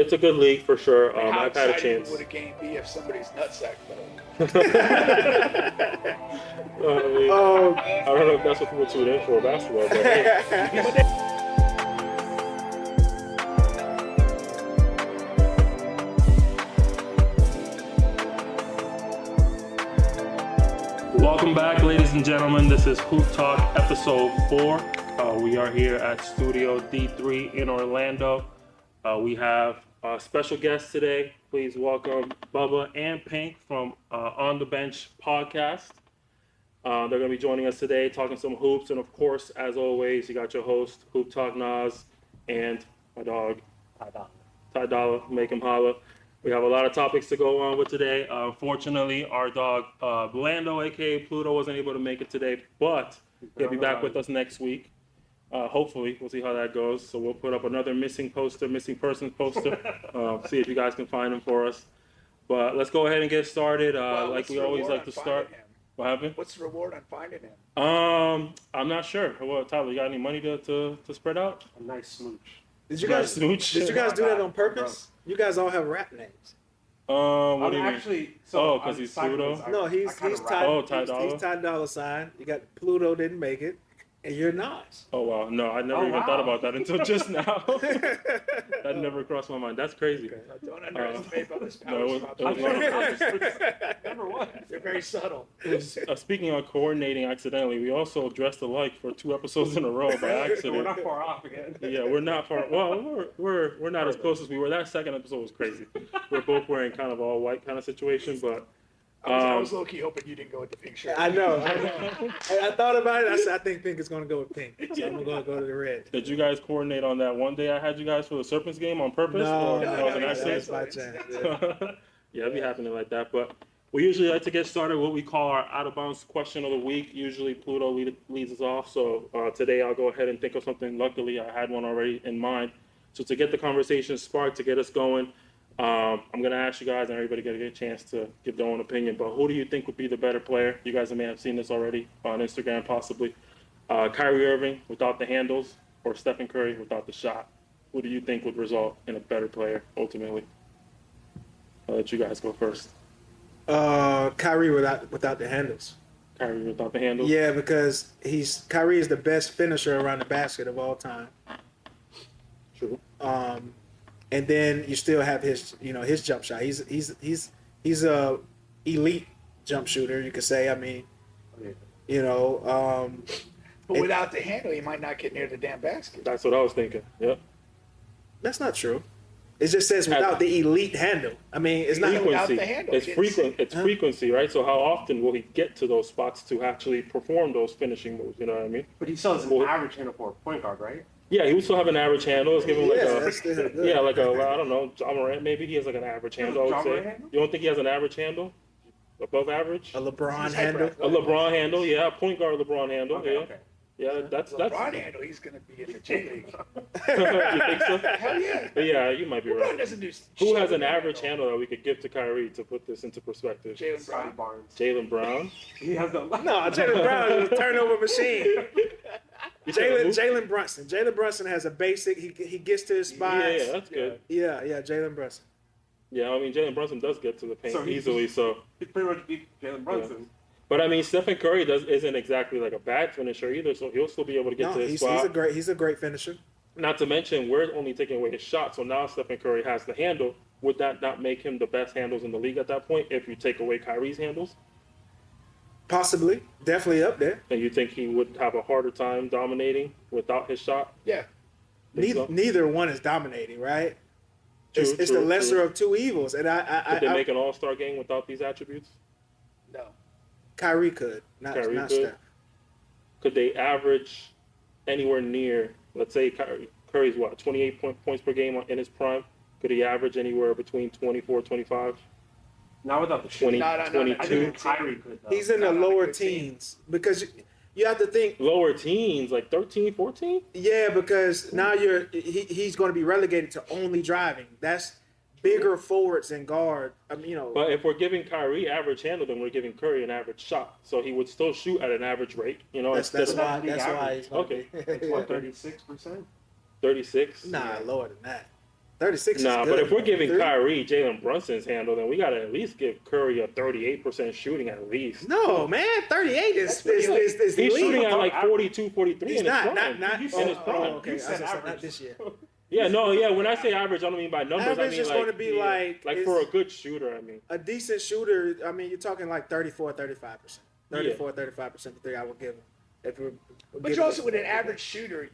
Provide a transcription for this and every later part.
It's a good league for sure. How I've had a exciting chance. would a game be if somebody's nutsack broke? I don't know if that's what people tune in for basketball, but hey. Welcome back, ladies and gentlemen. This is Hoop Talk episode 4. We are here at Studio D3 in Orlando. We have a special guest today. Please welcome Bubba and Pink from On the Bench podcast. They're going to be joining us today, talking some hoops. And of course, as always, you got your host, HoopTalk Nas and my dog, TyDolla. Make him holla. We have a lot of topics to go on with today. Unfortunately, our dog, Lando, a.k.a. Pluto, wasn't able to make it today, but he'll be back with us next week. Hopefully, we'll see how that goes. So we'll put up another missing persons poster. See if you guys can find him for us. But let's go ahead and get started. Like we always like to start. What happened? What's the reward on finding him? I'm not sure. Well, Tyler, you got any money to spread out? A nice smooch. Did you guys do that on purpose? You guys all have rap names. What do you actually, mean? so because he's Pluto? No, he's TyDolla. He's TyDolla sign. You got Pluto didn't make it, and you're Nas. Oh wow, no, I never even thought about that until just now. That never crossed my mind. That's crazy. Okay. Don't underestimate Bubba's powers. No, it was not on purpose. Number one. They're very subtle. Speaking of coordinating accidentally, we also dressed alike for 2 episodes in a row by accident. We're not far off again. Yeah, we're not far. Well, we're not as close as we were. That second episode was crazy. We're both wearing kind of all white kind of situation, but. I was low-key hoping you didn't go with the pink shirt. I know. I thought about it. I said, I think Pink is going to go with pink. So I'm going to go to the red. Did you guys coordinate on that one day I had you guys for the Serpents game on purpose? No, that was an accident? that's by chance. Yeah, it'd be happening like that. But we usually like to get started with what we call our out-of-bounds question of the week. Usually Pluto leads us off. So today I'll go ahead and think of something. Luckily, I had one already in mind. So to get the conversation sparked, to get us going, I'm going to ask you guys, and everybody get a chance to give their own opinion, but who do you think would be the better player? You guys may have seen this already on Instagram, possibly. Kyrie Irving without the handles or Stephen Curry without the shot? Who do you think would result in a better player, ultimately? I'll let you guys go first. Kyrie without the handles. Kyrie without the handles? Yeah, because Kyrie is the best finisher around the basket of all time. True. And then you still have his jump shot. He's a elite jump shooter, you could say. I mean, but without the handle, he might not get near the damn basket. That's what I was thinking. Yep. That's not true. It just says without the elite handle. I mean, it's not without the handle. It's frequency, right? So how often will he get to those spots to actually perform those finishing moves? You know what I mean? But he still has an average handle for a point guard, right? Yeah, he would still have an average handle. Let's give him I don't know, Ja Morant maybe. He has like an average handle, I would say. You don't think he has an average handle? Above average? A LeBron handle? A LeBron handle, yeah. Point guard LeBron handle, Okay. Yeah, that's LeBron handle, he's going to be in the J League. You think so? Hell yeah. Yeah, you might be LeBron right. doesn't do Who has an average handle that we could give to Kyrie to put this into perspective? Jaylen Brown. Jaylen Brown? He has the No, Jaylen Brown is a turnover machine. Jalen Brunson. Jalen Brunson has a basic. He gets to his spots. Yeah, that's good. Yeah, Jalen Brunson. Yeah, I mean, Jalen Brunson does get to the paint easily, so. He pretty much beat Jalen Brunson. Yeah. But I mean, Stephen Curry isn't exactly like a bad finisher either, so he'll still be able to get to his spot. He's a great finisher. Not to mention, we're only taking away his shot, so now Stephen Curry has the handle. Would that not make him the best handles in the league at that point if you take away Kyrie's handles? Possibly. Definitely up there. And you think he would have a harder time dominating without his shot? Yeah. Neither one is dominating, right? It's True, the lesser of two evils. And Could they make an all-star game without these attributes? No. Kyrie could, not Steph. Could they average anywhere near, let's say Curry's 28 points per game in his prime? Could he average anywhere between 24, 25? Not without the 20, no, 22. I think Kyrie could, though. He's in the lower teens because you have to think lower teens, like 13, 14? Yeah, because now he's going to be relegated to only driving. That's bigger forwards and guard. But if we're giving Kyrie average handle, then we're giving Curry an average shot. So he would still shoot at an average rate. That's why he's okay. Like, what, 36%? 36? Nah, lower than that. 36 is Nah, good. but if we're giving Three? Kyrie Jalen Brunson's handle, then we got to at least give Curry a 38% shooting at least. No, man, 38 is pretty good. He's elite. shooting at like 42, 43 He's in his not, prime. not, You in said- his prime. okay. You I said was not average. this year. Yeah, no, yeah. When I say average, I don't mean by numbers. I Average mean is like, gonna be like- like is- for a good shooter. I mean, A decent shooter, I mean, you're talking like 34, 35%. 34, 35% the three I would give him. If we're But giving you also it- with an average shooter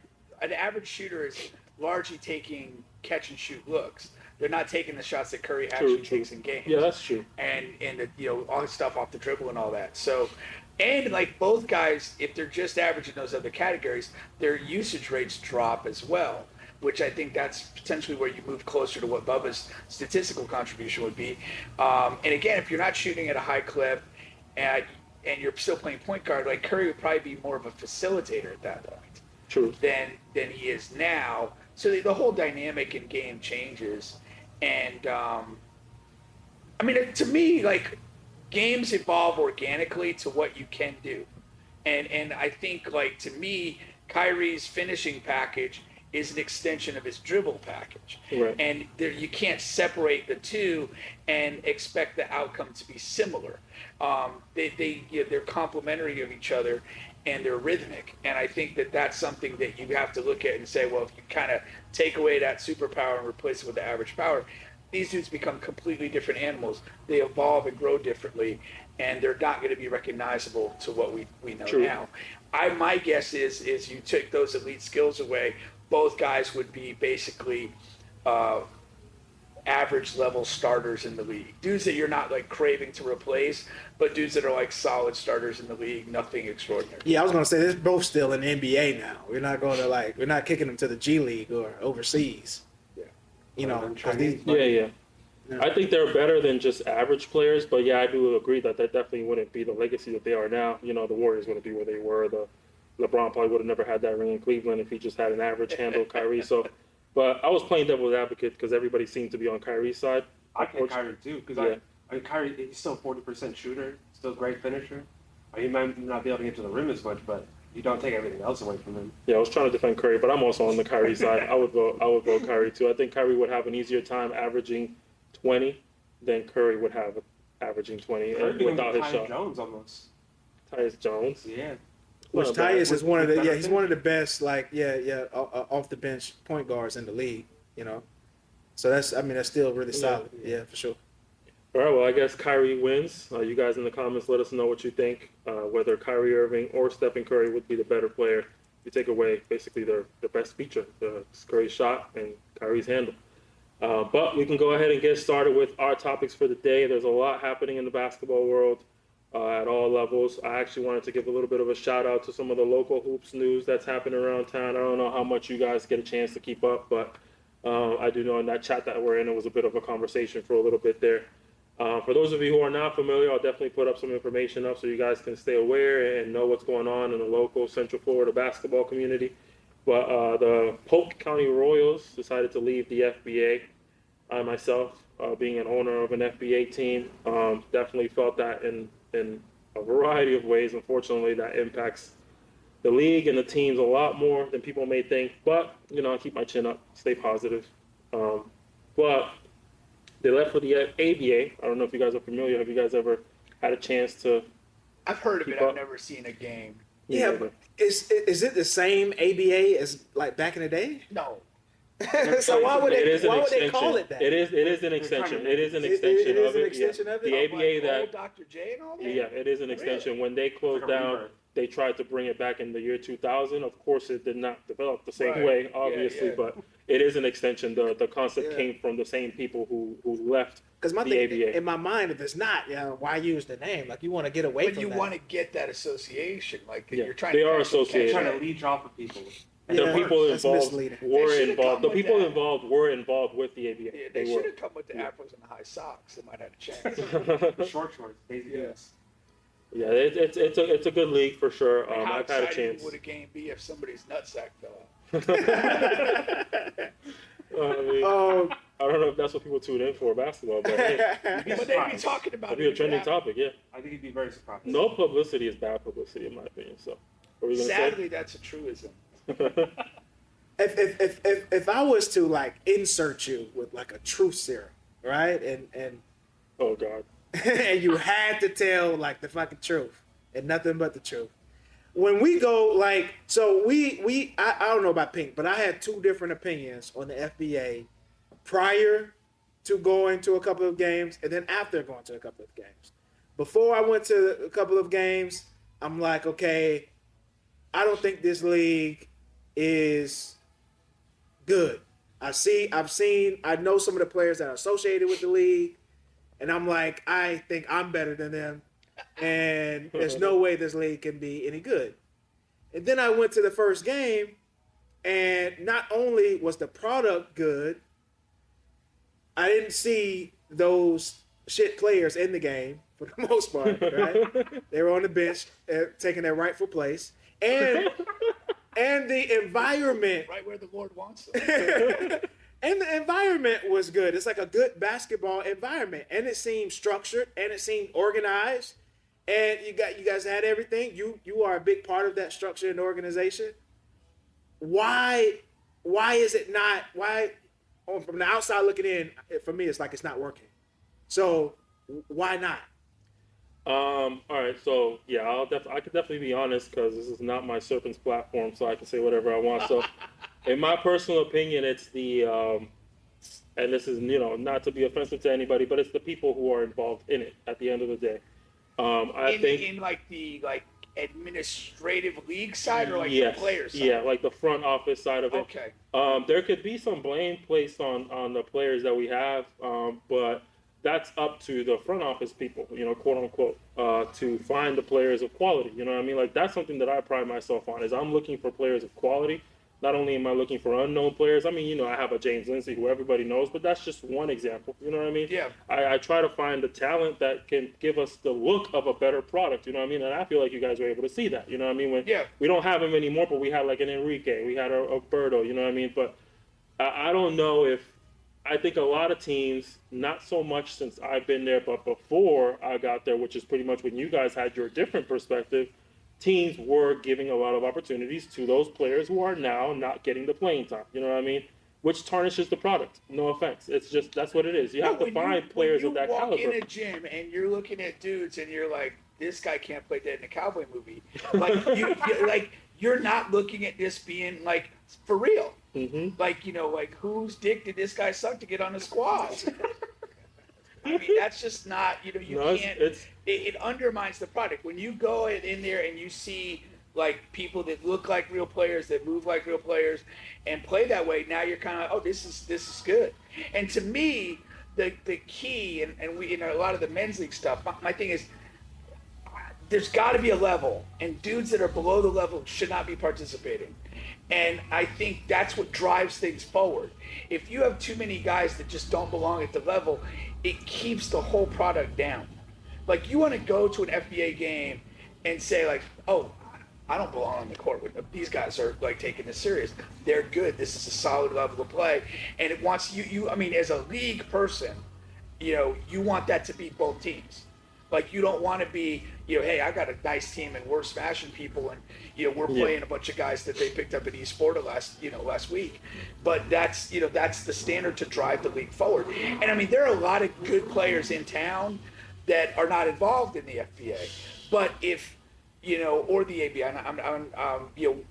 is largely taking catch and shoot looks. They're not taking the shots that Curry actually takes in games. yeah, that's true. and the, all the stuff off the dribble and all that. So, and like both guys, if they're just average in those other categories, their usage rates drop as well, which I think that's potentially where you move closer to what Bubba's statistical contribution would be. And again, if you're not shooting at a high clip and you're still playing point guard, like Curry would probably be more of a facilitator at that point True. than he is now. So the whole dynamic in game changes. And I mean, to me, like games evolve organically to what you can do, and I think like to me, Kyrie's finishing package is an extension of his dribble package, Right. and there, you can't separate the two and expect the outcome to be similar. They're complementary of each other, and they're rhythmic. And I think that that's something that you have to look at and say, well, if you kind of take away that superpower and replace it with the average power, these dudes become completely different animals. They evolve and grow differently, and they're not going to be recognizable to what we know True. now. My guess is you took those elite skills away, both guys would be basically average level starters in the league. Dudes that you're not like craving to replace, but dudes that are like solid starters in the league, nothing extraordinary. Yeah, I was gonna say they're both still in the NBA now. We're not going to we're not kicking them to the G League or overseas. Yeah. You know, Or 'cause these, Yeah, yeah. Yeah. I think they're better than just average players, but yeah, I do agree that definitely wouldn't be the legacy that they are now. You know, the Warriors wouldn't be where they were. The LeBron probably would have never had that ring in Cleveland if he just had an average handle, Kyrie. So, but I was playing devil's advocate because everybody seemed to be on Kyrie's side. I pick Kyrie too because Yeah. I mean Kyrie, he's still 40% shooter, still a great finisher. He might not be able to get to the rim as much, but you don't take everything else away from him. Yeah, I was trying to defend Curry, but I'm also on the Kyrie side. I would vote Kyrie too. I think Kyrie would have an easier time averaging 20 than Curry would have averaging 20 Curry being without his Tyus shot. Jones almost. Tyus Jones. Yeah. which Well, Tyus is one of the better he's finish. one of the best off the bench point guards in the league. You know, so that's still really solid. Yeah, for sure. All right, well, I guess Kyrie wins. You guys in the comments, let us know what you think, whether Kyrie Irving or Stephen Curry would be the better player. You take away basically their best feature, Curry's shot and Kyrie's handle. But we can go ahead and get started with our topics for the day. There's a lot happening in the basketball world at all levels. I actually wanted to give a little bit of a shout out to some of the local hoops news that's happening around town. I don't know how much you guys get a chance to keep up, but I do know in that chat that we're in, it was a bit of a conversation for a little bit there. For those of you who are not familiar, I'll definitely put up some information up so you guys can stay aware and know what's going on in the local Central Florida basketball community. But the Polk County Royals decided to leave the FBA. I myself, being an owner of an FBA team, definitely felt that in a variety of ways. Unfortunately, that impacts the league and the teams a lot more than people may think. But, you know, I keep my chin up, stay positive. But they left for the ABA. I don't know if you guys are familiar. Have you guys ever had a chance to? I've heard of Keep it. up. I've never seen a game. Yeah, but is it the same ABA as like back in the day? No. So why would It is an they call extension. it that? It is an extension. It is an It- extension it is of an it. extension yeah. of it? The Oh, ABA Like that old Dr. J and all that? yeah, it is an extension. When they closed Like a down, rebirth. they tried to bring it back in the year 2000. Of course, it did not develop the same Right. way, Yeah, obviously, yeah. but it is an extension. The concept Yeah. came from the same people who left Because my the thing ABA. in my mind, if it's not, why use the name? Like you want to get away But from you that. want to get that association. Like Yeah, you're trying they to are catch- associated. Trying catch to leech off of people. The Yeah, people that's involved misleading. were They should've involved. come The with people that. involved were involved with the ABA. Yeah, they were. should have come with the Afros and the high socks. They might have had a chance. The short shorts, Daisy Yeah. Dukes. Yeah, it's a good league for sure. I mean, how I've had a exciting chance. would a game be if somebody's nutsack fell out? I mean, Oh, I don't know if that's what people tune in for basketball, but hey, But they'd be surprised. talking about that'd it. be a trending topic. Yeah, I think he'd be very surprised. no publicity is bad publicity in my opinion. So, what were you gonna Sadly, that's a truism. say? if I was to like insert you with like a truth serum, right? And Oh God. and you had to tell like the fucking truth and nothing but the truth. When we go like so I don't know about Pink, but I had two different opinions on the FBA prior to going to a couple of games and then after going to a couple of games. Before I went to a couple of games, I'm like, okay, I don't think this league is good. I know some of the players that are associated with the league, and I'm like, I think I'm better than them, and there's no way this league can be any good. And then I went to the first game, and not only was the product good, I didn't see those shit players in the game for the most part, right? They were on the bench taking their rightful place. And the environment, right where the Lord wants them. and the environment was good. It's like a good basketball environment, and it seemed structured and it seemed organized. And you guys had everything. You are a big part of that structure and organization. Why is it not? Why from the outside looking in, for me, it's like it's not working. So why not? All right, so yeah, I could definitely be honest because this is not my Serpent's platform, so I can say whatever I want. So, in my personal opinion, it's the and this is not to be offensive to anybody, but it's the people who are involved in it at the end of the day. I think in like the administrative league side or like yes, the players side? Yeah, like the front office side of it. Okay. There could be some blame placed on the players that we have, but that's up to the front office people, quote unquote, to find the players of quality. You know what I mean? Like that's something that I pride myself on is I'm looking for players of quality. Not only am I looking for unknown players, I mean, I have a James Lindsay who everybody knows, but that's just one example. You know what I mean? Yeah. I try to find the talent that can give us the look of a better product. You know what I mean? And I feel like you guys were able to see that. You know what I mean? When we don't have him anymore, but we had like an Enrique, we had a Berto. You know what I mean? But I don't know if I think a lot of teams, not so much since I've been there, but before I got there, which is pretty much when you guys had your different perspective, teams were giving a lot of opportunities to those players who are now not getting the playing time. You know what I mean? Which tarnishes the product. No offense. It's just, that's what it is. You have to find players of that caliber. You walk in a gym and you're looking at dudes and you're like, this guy can't play that in a cowboy movie. Like, you're not looking at this being like for real. Mm-hmm. Like whose dick did this guy suck to get on the squad? I mean, that's just not, can't. It undermines the product. When you go in there and you see like people that look like real players, that move like real players, and play that way, now you're kind of, oh, this is good. And to me, the key, and we a lot of the men's league stuff, my thing is, there's got to be a level, and dudes that are below the level should not be participating. And I think that's what drives things forward. If you have too many guys that just don't belong at the level, it keeps the whole product down. Like, you want to go to an FBA game and say, like, oh, I don't belong on the court. These guys are, like, taking this serious. They're good. This is a solid level of play. And it wants I mean, as a league person, you want that to be both teams. Like, you don't want to be, hey, I got a nice team and we're smashing people and, we're playing a bunch of guys that they picked up at East Florida last week. But that's the standard to drive the league forward. And I mean, there are a lot of good players in town that are not involved in the FBA. But if, or the ABI,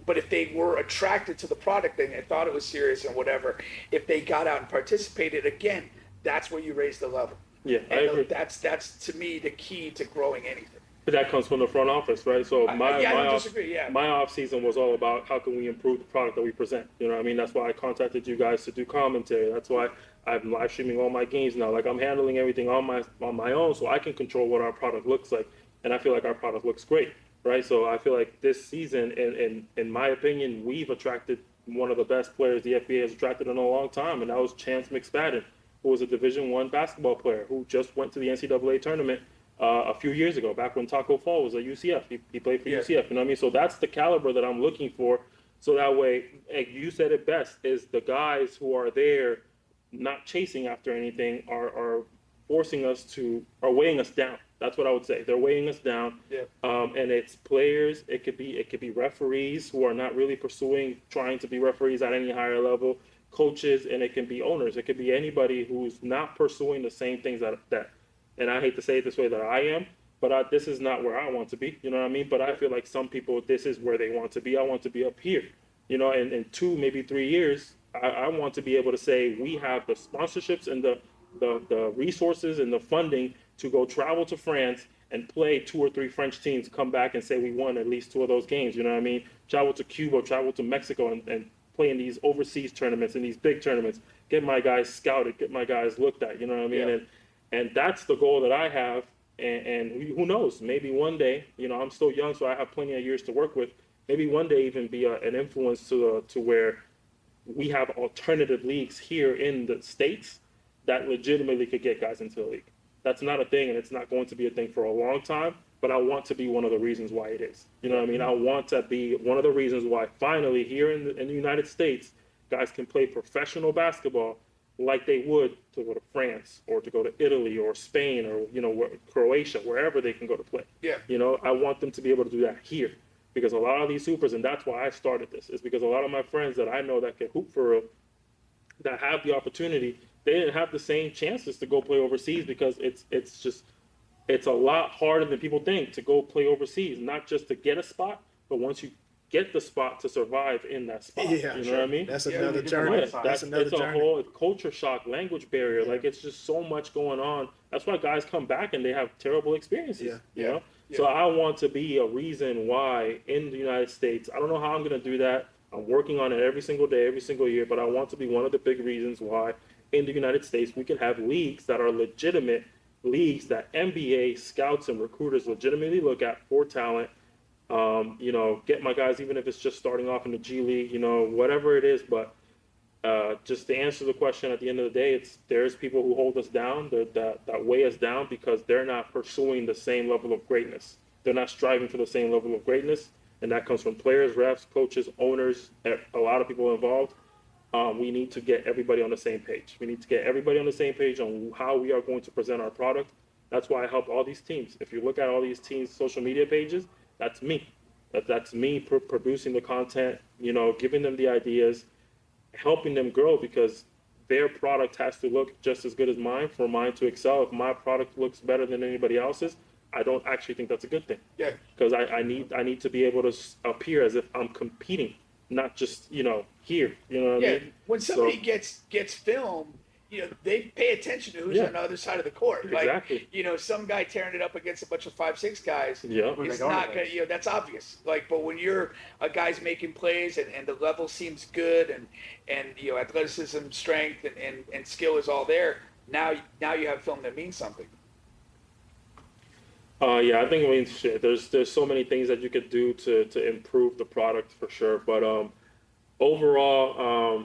but if they were attracted to the product and they thought it was serious and whatever, if they got out and participated, again, that's where you raise the level. Yeah, and I agree. That's to me the key to growing anything. But that comes from the front office, right? So I don't disagree. Yeah. My off season was all about how can we improve the product that we present. You know what I mean? That's why I contacted you guys to do commentary. That's why I'm live streaming all my games now. Like, I'm handling everything on my own, so I can control what our product looks like, and I feel like our product looks great, right? So I feel like this season, in my opinion, we've attracted one of the best players the FBA has attracted in a long time, and that was Chance McSpadden, who was a Division I basketball player who just went to the NCAA tournament a few years ago, back when Taco Fall was at UCF. He played for UCF, you know what I mean? So that's the caliber that I'm looking for. So that way, you said it best, is the guys who are there not chasing after anything are forcing us to, or weighing us down. That's what I would say. They're weighing us down. Yeah. And it's players. It could be referees who are not really trying to be referees at any higher level, coaches, and it can be owners. It could be anybody who's not pursuing the same things that. And I hate to say it this way that I am, but this is not where I want to be. You know what I mean? But I feel like some people, this is where they want to be. I want to be up here. You know, and in 2, maybe 3 years, I want to be able to say we have the sponsorships and the resources and the funding to go travel to France and play 2 or 3 French teams, come back and say we won at least 2 of those games. You know what I mean? Travel to Cuba, travel to Mexico, and play in these overseas tournaments and these big tournaments. Get my guys scouted, get my guys looked at. You know what I mean? Yeah. And that's the goal that I have. And who knows? Maybe one day, you know, I'm still young, so I have plenty of years to work with. Maybe one day even be an influence to where we have alternative leagues here in the States that legitimately could get guys into the league. That's not a thing, and it's not going to be a thing for a long time, but I want to be one of the reasons why it is. You know what I mean? I want to be one of the reasons why finally here in the United States, guys can play professional basketball like they would to go to France or to go to Italy or Spain or, you know, Croatia, wherever they can go to play. Yeah. You know, I want them to be able to do that here because a lot of these hoopers, and that's why I started this, is because a lot of my friends that I know that can hoop for real, that have the opportunity, they didn't have the same chances to go play overseas because it's a lot harder than people think to go play overseas, not just to get a spot, but once you get the spot to survive in that spot. Yeah, you know what I mean? That's Yeah, another we journey. can- That's another it's a journey. whole culture shock, language barrier. Like it's just so much going on. That's why guys come back and they have terrible experiences. Yeah. You Yeah. know? Yeah. So I want to be a reason why in the United States. I don't know how I'm going to do that. I'm working on it every single day, every single year. But I want to be one of the big reasons why in the United States we can have leagues that are legitimate leagues that NBA scouts and recruiters legitimately look at for talent. You know, get my guys, even if it's just starting off in the G League, you know, whatever it is. But just to answer the question, at the end of the day, there's people who hold us down, that weigh us down because they're not pursuing the same level of greatness. They're not striving for the same level of greatness, and that comes from players, refs, coaches, owners, a lot of people involved. We need to get everybody on the same page. We need to get everybody on the same page on how we are going to present our product. That's why I help all these teams. If you look at all these teams' social media pages, that's me. That's me producing the content, you know, giving them the ideas, helping them grow because their product has to look just as good as mine for mine to excel. If my product looks better than anybody else's, I don't actually think that's a good thing. Yeah. Because I need to be able to appear as if I'm competing, not just, you know, here. You know what I mean? When somebody gets film, you know, they pay attention to who's on the other side of the court. Exactly. Like, you know, some guy tearing it up against a bunch of 5'6" guys. Yeah. It's not gonna, you know, that's obvious. Like, but when you're a guy's making plays and the level seems good and you know, athleticism, strength, and skill is all there, now you have film that means something. Yeah, I think it means shit. There's so many things that you could do to improve the product for sure. But overall,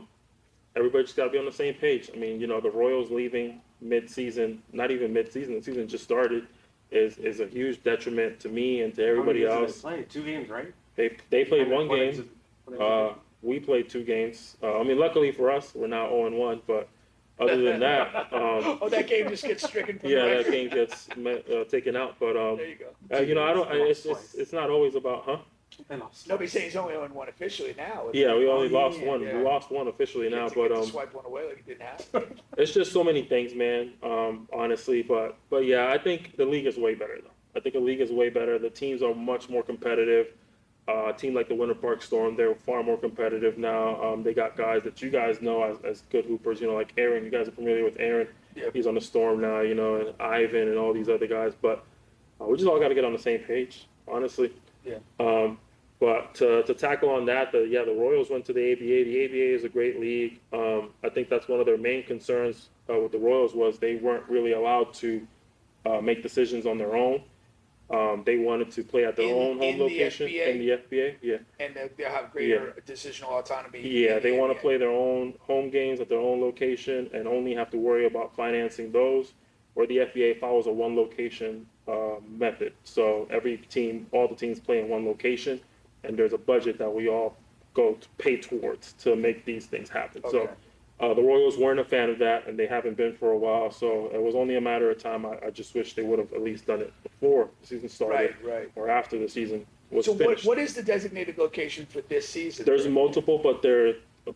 everybody just got to be on the same page. I mean, you know, the Royals leaving mid-season, not even mid-season, the season just started, is a huge detriment to me and to everybody else. They played 2 games, right? They played one What game. is it? We played 2 games. I mean, luckily for us, we're now 0-1. But other than that, That game just gets stricken from the yeah, that record. game gets taken out. But There you go. you know, I don't. It's not always about, huh? They lost. Nobody's saying he's only on one officially now. Yeah, we only lost yeah, one. yeah. We lost one officially now, You get but to swipe one away like it didn't happen. it's just so many things, man. Honestly, but yeah, I think the league is way better though. I think the league is way better. The teams are much more competitive. A team like the Winter Park Storm, they're far more competitive now. They got guys that you guys know as good hoopers. You know, like Aaron. You guys are familiar with Aaron. Yeah. He's on the Storm now. You know, and Ivan and all these other guys. But we just all got to get on the same page, honestly. Yeah. But to tackle on that, the Royals went to the ABA. The ABA is a great league. I think that's one of their main concerns with the Royals was they weren't really allowed to make decisions on their own. They wanted to play at their own home location in the FBA. Yeah. And they'll have greater decisional autonomy. Yeah, in they the want to NBA. play their own home games at their own location and only have to worry about financing those. Where the FBA follows a one location method. So every team, all the teams play in one location. And there's a budget that we all go to pay towards to make these things happen. Okay. The Royals weren't a fan of that, and they haven't been for a while. So it was only a matter of time. I just wish they would have at least done it before the season started, Right. or after the season was So finished. what is the designated location for this season? There's multiple, but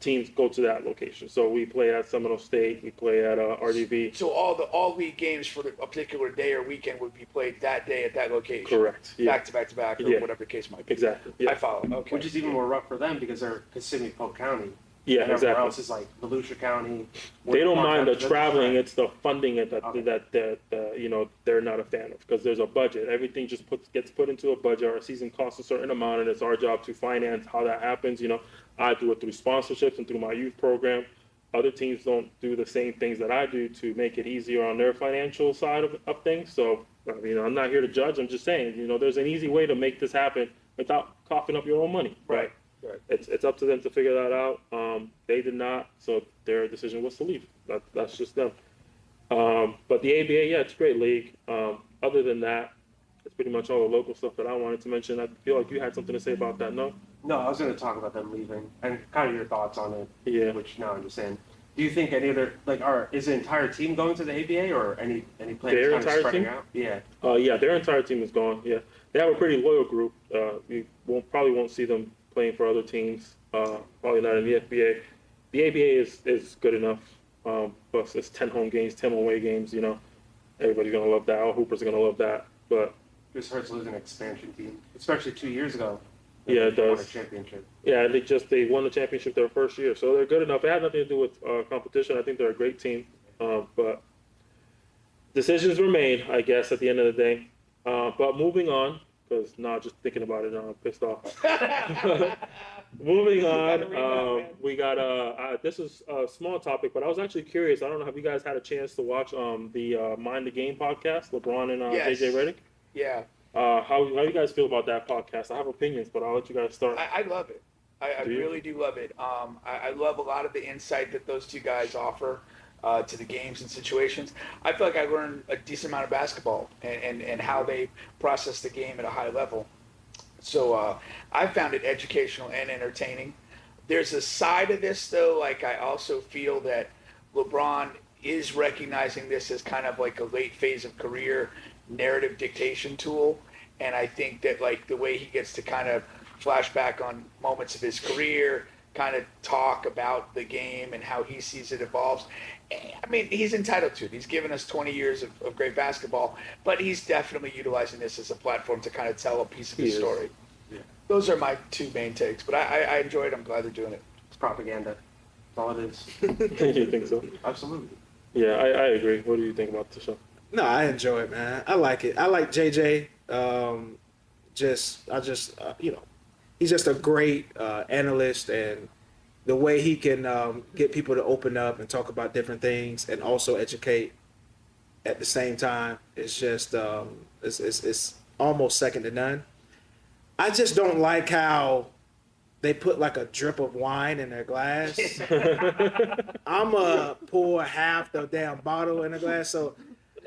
teams go to that location. So we play at Seminole State, we play at RDV. So all league games for a particular day or weekend would be played that day at that location. Correct. Yeah. Back to back to back, or Yeah. whatever the case might be. Exactly. Yeah. I follow. Okay. Which is even more rough for them because they're Kissimmee, Polk County. Yeah, and everywhere exactly. else is like Volusia County. They don't mind the Park, traveling; right. it's the funding it Okay. that they're not a fan of, because there's a budget. Everything just gets put into a budget. Our season costs a certain amount, and it's our job to finance how that happens. I do it through sponsorships and through my youth program. Other teams don't do the same things that I do to make it easier on their financial side of things. So, I'm not here to judge. I'm just saying, there's an easy way to make this happen without coughing up your own money. Right. It's up to them to figure that out. They did not, so their decision was to leave. That's just them. But the ABA, yeah, it's a great league. Other than that, it's pretty much all the local stuff that I wanted to mention. I feel like you had something to say about that, no? No, I was going to talk about them leaving and kind of your thoughts on it. Yeah. Which now I understand. Do you think any other is the entire team going to the ABA or any players Their kind of entire spreading team? out? Yeah. Yeah, their entire team is gone. Yeah, they have a pretty loyal group. We probably won't see them playing for other teams. Probably not in the FBA. The ABA is good enough. Plus, it's 10 home games, 10 away games. Everybody's gonna love that. All hoopers are gonna love that. But Just hurts losing an expansion team, especially 2 years ago. Yeah, it They won does. a championship. yeah, they won the championship their first year, so they're good enough. It had nothing to do with competition. I think they're a great team. But decisions were made, I guess, at the end of the day. But moving on, because now just thinking about it, now I'm pissed off. Moving on, we got this is a small topic, but I was actually curious. I don't know, have you guys had a chance to watch the Mind the Game podcast, LeBron and Yes. JJ Redick? Yeah, How you guys feel about that podcast? I have opinions, but I'll let you guys start. I love it. I Do you? really do love it. I love a lot of the insight that those two guys offer to the games and situations. I feel like I learned a decent amount of basketball and how they process the game at a high level. So I found it educational and entertaining. There's a side of this, though, like I also feel that LeBron is recognizing this as kind of like a late phase of career narrative dictation tool. And I think that like the way he gets to kind of flash back on moments of his career, kind of talk about the game and how he sees it evolves. I mean, he's entitled to it. He's given us 20 years of great basketball, but he's definitely utilizing this as a platform to kind of tell a piece of his story. Yeah. Those are my two main takes, but I enjoy it. I'm glad they're doing it. It's propaganda. That's all it is. You think so? Absolutely. Yeah, I agree. What do you think about the show? No, I enjoy it, man. I like it. I like JJ. He's just a great analyst, and the way he can get people to open up and talk about different things and also educate at the same time is just it's almost second to none. I just don't like how they put like a drip of wine in their glass. I'm gonna pour half the damn bottle in a glass. So,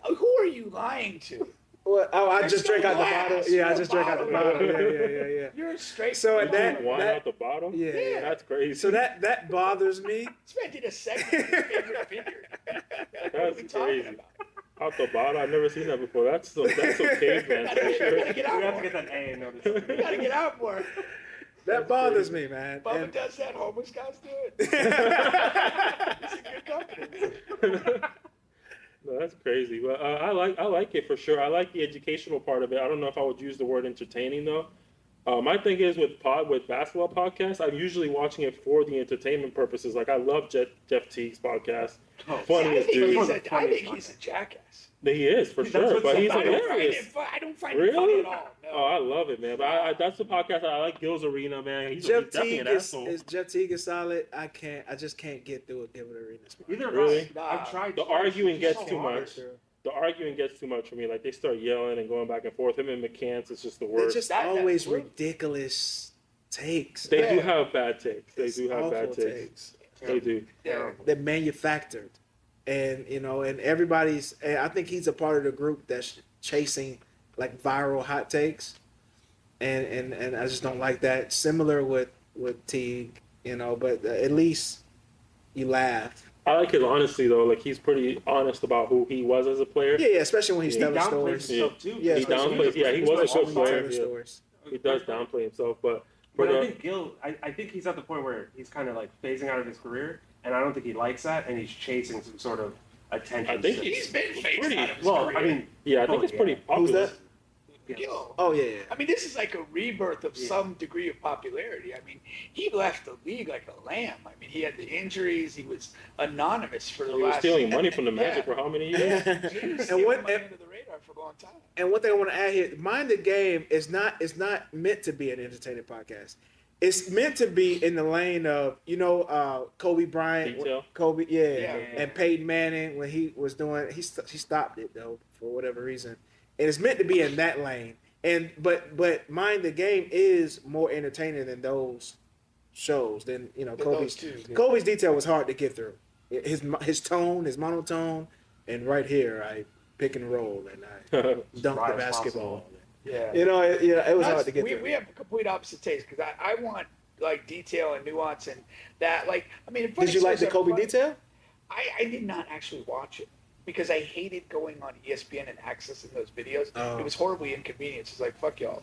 Who are you lying to? I There's just no drank out the glass, bottle. Yeah, I no just drank out the bottle. bottle. Yeah. You're a straight. So you at that- Wine out the bottle? Yeah. That's crazy. So that bothers me. This man did a segment of his favorite vineyard. What are we That's talking crazy. about? Out the bottle? I've never seen that before. That's some caveman for You sure. gotta get out We have to more. get that A in notice. You gotta get out more. That bothers me, man. Bubba And- does that. Homeless guys do it. It's a good company. No, that's crazy. But I like it for sure. I like the educational part of it. I don't know if I would use the word entertaining though. My thing is with basketball podcasts, I'm usually watching it for the entertainment purposes. Like I love Jeff Teague's podcast. Oh, Funniest I dude. think he's a jackass. He is for That's sure, what's but so he's funny. hilarious. I don't find it funny Really? at all. No. Oh, I love it, man. But that's the podcast I like. Gil's Arena, man. He's Jeff definitely Teague an is asshole. Jeff Teague is solid. I just can't get through it. Give it arenas. Either of Really? us. I've tried. The arguing It's gets so too hard. much. The arguing gets too much for me. Like they start yelling and going back and forth. Him and McCants, it's just the They're worst. just That's always true. ridiculous takes. They do Yeah. have bad takes. They It's do have bad awful takes. They do. Yeah. They're manufactured, and and everybody's. And I think he's a part of the group that's chasing like viral hot takes, and I just don't like that. Similar with Teague, but at least you laugh I like his honesty though. Like he's pretty honest about who he was as a player. Yeah, especially when he's He telling downplays stories. himself too. Yeah, He downplays. Yeah, he was a good player. Telling Yeah. stories. He does downplay himself, but for But I the think Gil, I think he's at the point where he's kind of like phasing out of his career, and I don't think he likes that, and he's chasing some sort of attention. I think He's been phased pretty- out of his well, career. I mean, yeah, I think it's pretty popular. Who's that? Gil. Oh yeah, yeah. I mean, this is like a rebirth of Yeah. some degree of popularity. I mean, he left the league like a lamb. I mean, he had the injuries. He was anonymous for the He was last. stealing money from the Magic Yeah. for how many years? He was And stealing what- money under the radar for a long time. And one thing I want to add here, Mind the Game is not meant to be an entertaining podcast. It's meant to be in the lane of, Kobe Bryant, Detail. Kobe, Yeah. and Peyton Manning when he was doing, he stopped it though for whatever reason, and it's meant to be in that lane. And but Mind the Game is more entertaining than those shows. Than those two. Kobe's detail was hard to get through. His tone, his monotone, and right here I pick and roll and I dunk the Right, basketball. Yeah. It was hard to get we, through. we have complete opposite taste because I want like detail and nuance and that. Like, I mean, Did you like the Kobe detail? I did not actually watch it because I hated going on ESPN and accessing those videos. Oh. It was horribly inconvenient. It's like, fuck y'all.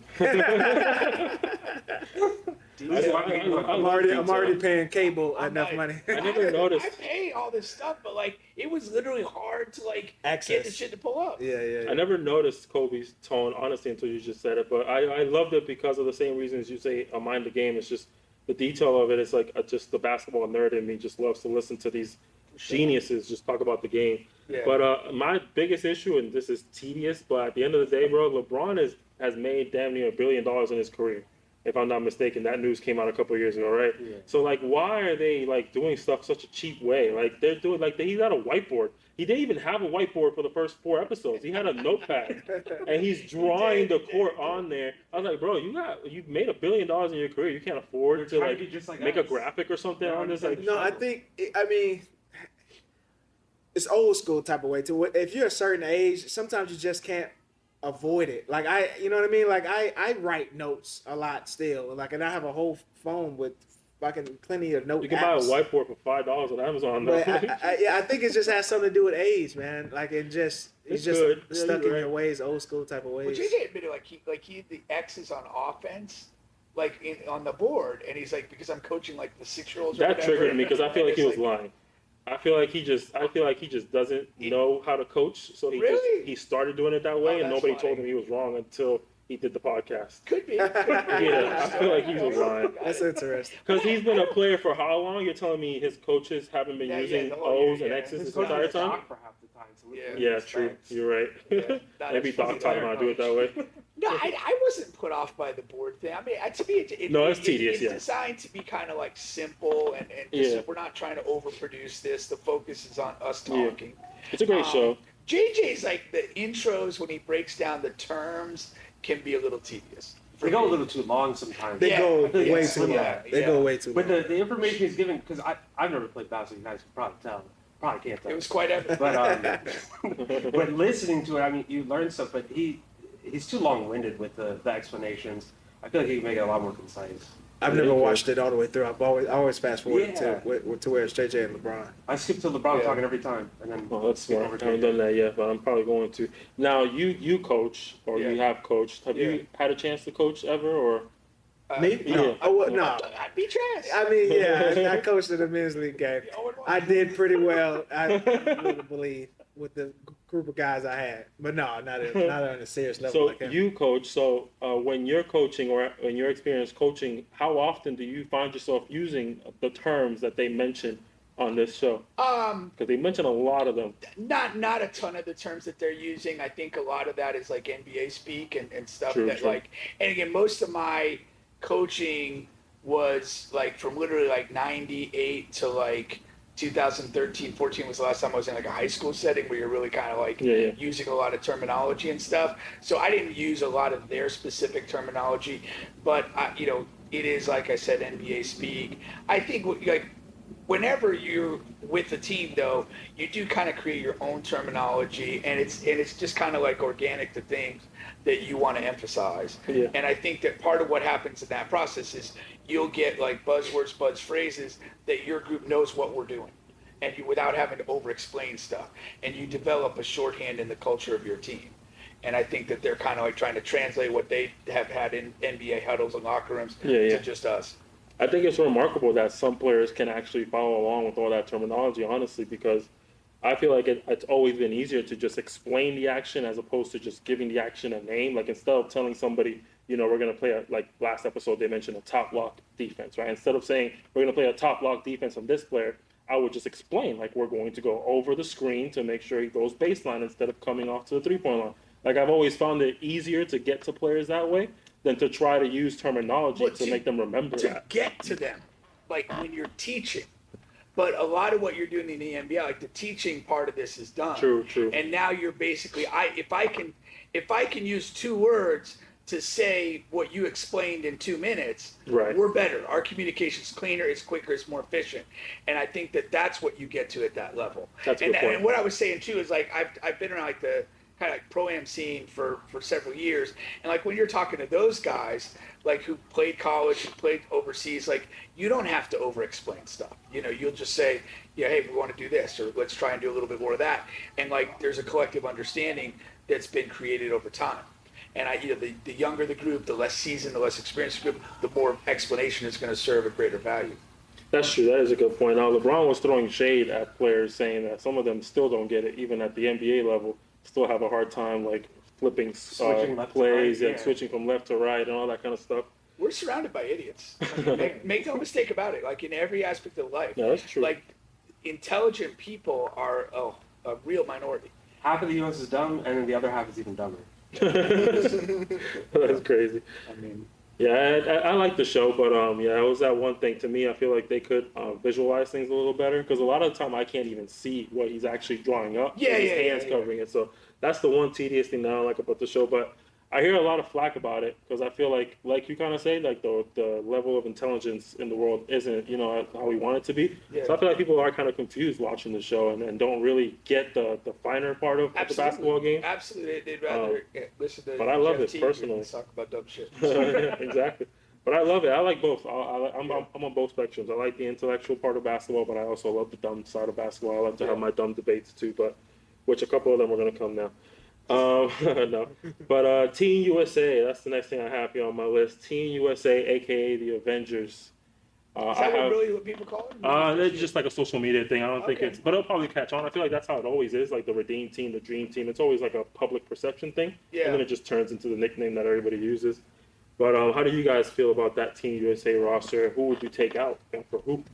I'm already paying cable enough money. I never noticed. I pay all this stuff, but like, it was literally hard to like get Access. the shit to pull up. Yeah. I never noticed Kobe's tone, honestly, until you just said it. But I loved it because of the same reasons you say Mind the Game. It's just the detail of it. It's like just the basketball nerd in me just loves to listen to these geniuses just talk about the game. Yeah. But my biggest issue, and this is tedious, but at the end of the day, bro, LeBron has made damn near $1 billion in his career. If I'm not mistaken, that news came out a couple of years ago, right? Yeah. So like, why are they like doing stuff such a cheap way? Like they're doing he's got a whiteboard. He didn't even have a whiteboard for the first 4 episodes. He had a notepad, and he's drawing the court on there. I was like, bro, you've made $1 billion in your career. You can't afford You're to trying like to be just like make us. a graphic or something on this. Like, No, I mean, it's old school type of way too. If you're a certain age, sometimes you just can't avoid it. Like you know what I mean? Like I write notes a lot still. Like, and I have a whole phone with fucking plenty of note. you can apps. buy a whiteboard for $5 on Amazon. Though. But I think it just has something to do with age, man. Like it's just It's just good. Yeah, stuck in you're your ways, old school type of Well, ways. JJ admitted he had the X's on offense, on the board, and he's like, because I'm coaching like the 6-year-olds. That triggered me because I feel like he was like, lying. I feel like he just doesn't know how to coach, so Really? he started doing it that way, and that's nobody funny. told him he was wrong until he did the podcast. Could be. Yeah, I feel like he was lying. That's interesting. Because he's been a player for how long? You're telling me his coaches haven't been Yeah, using the whole year, O's and yeah. X's His this coach entire was time? Doc for half the time. So Yeah. Yeah, true. Thanks. You're right. Yeah, not Maybe as Doc funny taught him there. how to do it that way. No, I wasn't put off by the board thing. I mean, to me, It's tedious, It's yeah. designed to be kind of like simple, and Yeah. we're not trying to overproduce this. The focus is on us talking. It's a great show. JJ's like the intros when he breaks down the terms can be a little tedious. They go a little too long sometimes. They Yeah, go I feel like way it's too long. similar. They go way too But long. the information he's giving, because I've never played basketball, you guys can probably tell. Probably can't tell. It was quite evident. But listening to it, I mean, you learn stuff, but he's too long-winded with the explanations. I feel like he can make it a lot more concise. I've never watched it all the way through. I always fast forward Yeah. to where it's JJ and LeBron. I skip to LeBron Yeah. talking every time, and then Well, that's skip smart. over I to haven't done that yet, but I'm probably going to. Now, you coach, or you Yeah. have coached. Have you had a chance to coach ever, or? Me? Yeah. No. No. I'd be trash. I mean, yeah, I coached in a men's league game. I did pretty well, I would believe, with the group of guys I had. But no, not on a serious level So like that. you coach. So when you're coaching, or in your experience coaching, how often do you find yourself using the terms that they mention on this show? Because they mention a lot of them. Not a ton of the terms that they're using. I think a lot of that is like NBA speak and stuff True, that true. like. And again, most of my coaching was like from literally like 98 to like 2013, 14 was the last time I was in like a high school setting where you're really kind of like Yeah. using a lot of terminology and stuff. So I didn't use a lot of their specific terminology, but it is, like I said, NBA speak. I think like whenever you're with the team, though, you do kind of create your own terminology, and it's just kind of like organic to things that you want to emphasize. Yeah. And I think that part of what happens in that process is you'll get like buzzwords, phrases that your group knows what we're doing. and you without having to over-explain stuff, and you develop a shorthand in the culture of your team. And I think that they're kind of like trying to translate what they have had in NBA huddles and locker rooms to just us. I think it's remarkable that some players can actually follow along with all that terminology, honestly, because I feel like it's always been easier to just explain the action as opposed to just giving the action a name. Like instead of telling somebody, we're going to play, like last episode, they mentioned a top lock defense, right? Instead of saying we're going to play a top lock defense on this player, I would just explain, like, we're going to go over the screen to make sure he goes baseline instead of coming off to the three-point line. Like, I've always found it easier to get to players that way than to try to use terminology to make them remember that. Get to them, like when you're teaching. But a lot of what you're doing in the NBA, like the teaching part of this is done. True. And now you're basically, if I can use 2 words to say what you explained in 2 minutes, right, we're better. Our communication's cleaner, it's quicker, it's more efficient. And I think that that's what you get to at that level. That's a good point. And what I was saying too is like I've been around like the kind of like pro-am scene for several years, and like when you're talking to those guys like who played college, who played overseas, like you don't have to over-explain stuff. You'll just say, hey, we want to do this, or let's try and do a little bit more of that. And like there's a collective understanding that's been created over time. And the younger the group, the less seasoned, the less experienced group, the more explanation is going to serve a greater value. That's true. That is a good point. Now, LeBron was throwing shade at players, saying that some of them still don't get it, even at the NBA level, still have a hard time like flipping plays and switching from left to right and all that kind of stuff. We're surrounded by idiots. Make no mistake about it. Like in every aspect of life. Yeah, that's true. Like intelligent people are a real minority. Half of the U.S. is dumb, and then the other half is even dumber. That's crazy. I mean, yeah, I like the show, but it was that one thing. To me, I feel like they could visualize things a little better, because a lot of the time I can't even see what he's actually drawing up. His hands covering it. So that's the one tedious thing that I don't like about the show. But I hear a lot of flack about it, because I feel like you kind of say, like the level of intelligence in the world isn't, how we want it to be. Yeah. So I feel like people are kind of confused watching the show and don't really get the finer part of the basketball game. Absolutely, they'd rather listen to. But I love it personally. Talk about dumb shit. Yeah, exactly. But I love it. I like both. I'm on both spectrums. I like the intellectual part of basketball, but I also love the dumb side of basketball. I love to have my dumb debates too, which a couple of them are going to come now. No, but Team USA, that's the next thing I have here on my list. Team USA, aka the Avengers. Is that really what people call it? It's just like a social media thing. I don't think it's, but it'll probably catch on. I feel like that's how it always is, like the Redeem Team, the Dream Team. It's always like a public perception thing, and then it just turns into the nickname that everybody uses. But how do you guys feel about that Team USA roster? Who would you take out and for who?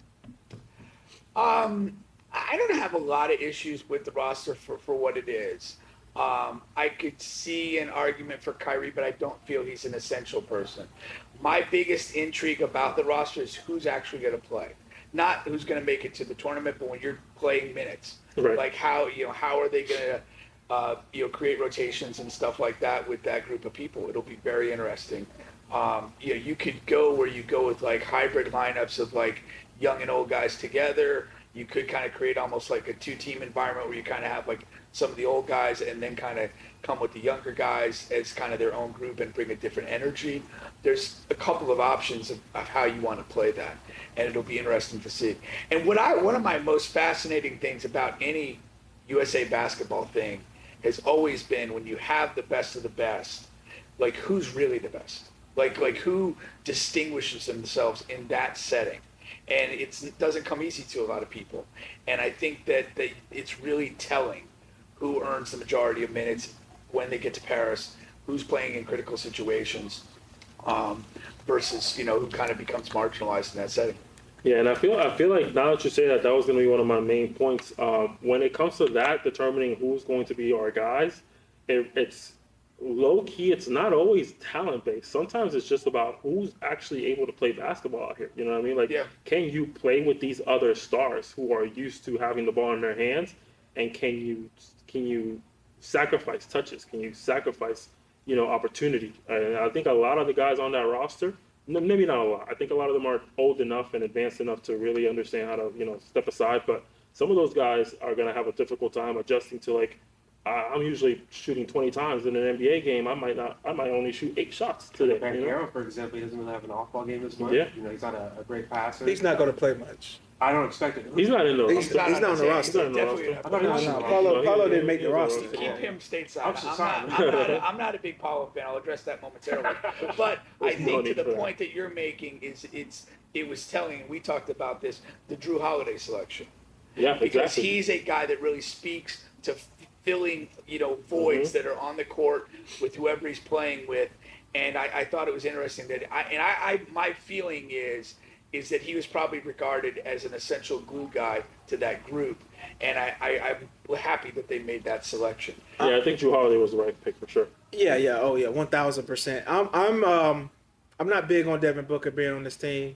I don't have a lot of issues with the roster for what it is. I could see an argument for Kyrie, but I don't feel he's an essential person. My biggest intrigue about the roster is who's actually going to play, not who's going to make it to the tournament, but when you're playing minutes, right. Like how are they going to create rotations and stuff like that with that group of people? It'll be very interesting. You could go where you go with like hybrid lineups of like young and old guys together. You could kind of create almost like a 2-team environment where you kind of have like some of the old guys and then kind of come with the younger guys as kind of their own group and bring a different energy. There's a couple of options of how you want to play that, and it'll be interesting to see. And one of my most fascinating things about any USA basketball thing has always been when you have the best of the best, like who's really the best? Like who distinguishes themselves in that setting? And it doesn't come easy to a lot of people. And I think that it's really telling who earns the majority of minutes when they get to Paris, who's playing in critical situations, versus who kind of becomes marginalized in that setting. Yeah, and I feel like now that you say that was going to be one of my main points. When it comes to that, determining who's going to be our guys, it's low key. It's not always talent based. Sometimes it's just about who's actually able to play basketball out here. You know what I mean? Like, Can you play with these other stars who are used to having the ball in their hands, and can you sacrifice touches? Can you sacrifice opportunity? And I think a lot of the guys on that roster, maybe not a lot. I think a lot of them are old enough and advanced enough to really understand how to step aside. But some of those guys are going to have a difficult time adjusting to like. I'm usually shooting 20 times in an NBA game. I might only shoot 8 shots today. Banchero, for example, he doesn't really have an off-ball game as much. Yeah. He's not a great passer. He's not going to play much. I don't expect it. He's not in the He's roster. not on the roster. He's not in the Definitely roster. I thought he was. No, on the Paulo roster. Paulo didn't make the He was on roster. the Keep him stateside. I'm so I'm not a big Paulo fan. I'll address that momentarily. But I There's no think to need the for that. point that you're making is it was telling, and we talked about this, the Drew Holiday selection. Yeah, Because exactly. he's a guy that really speaks to filling, voids that are on the court with whoever he's playing with. And I thought it was interesting that my feeling is that he was probably regarded as an essential glue guy to that group. And I'm happy that they made that selection. Yeah, I think Drew Holiday was the right pick for sure. Yeah, 1,000%. I'm not big on Devin Booker being on this team,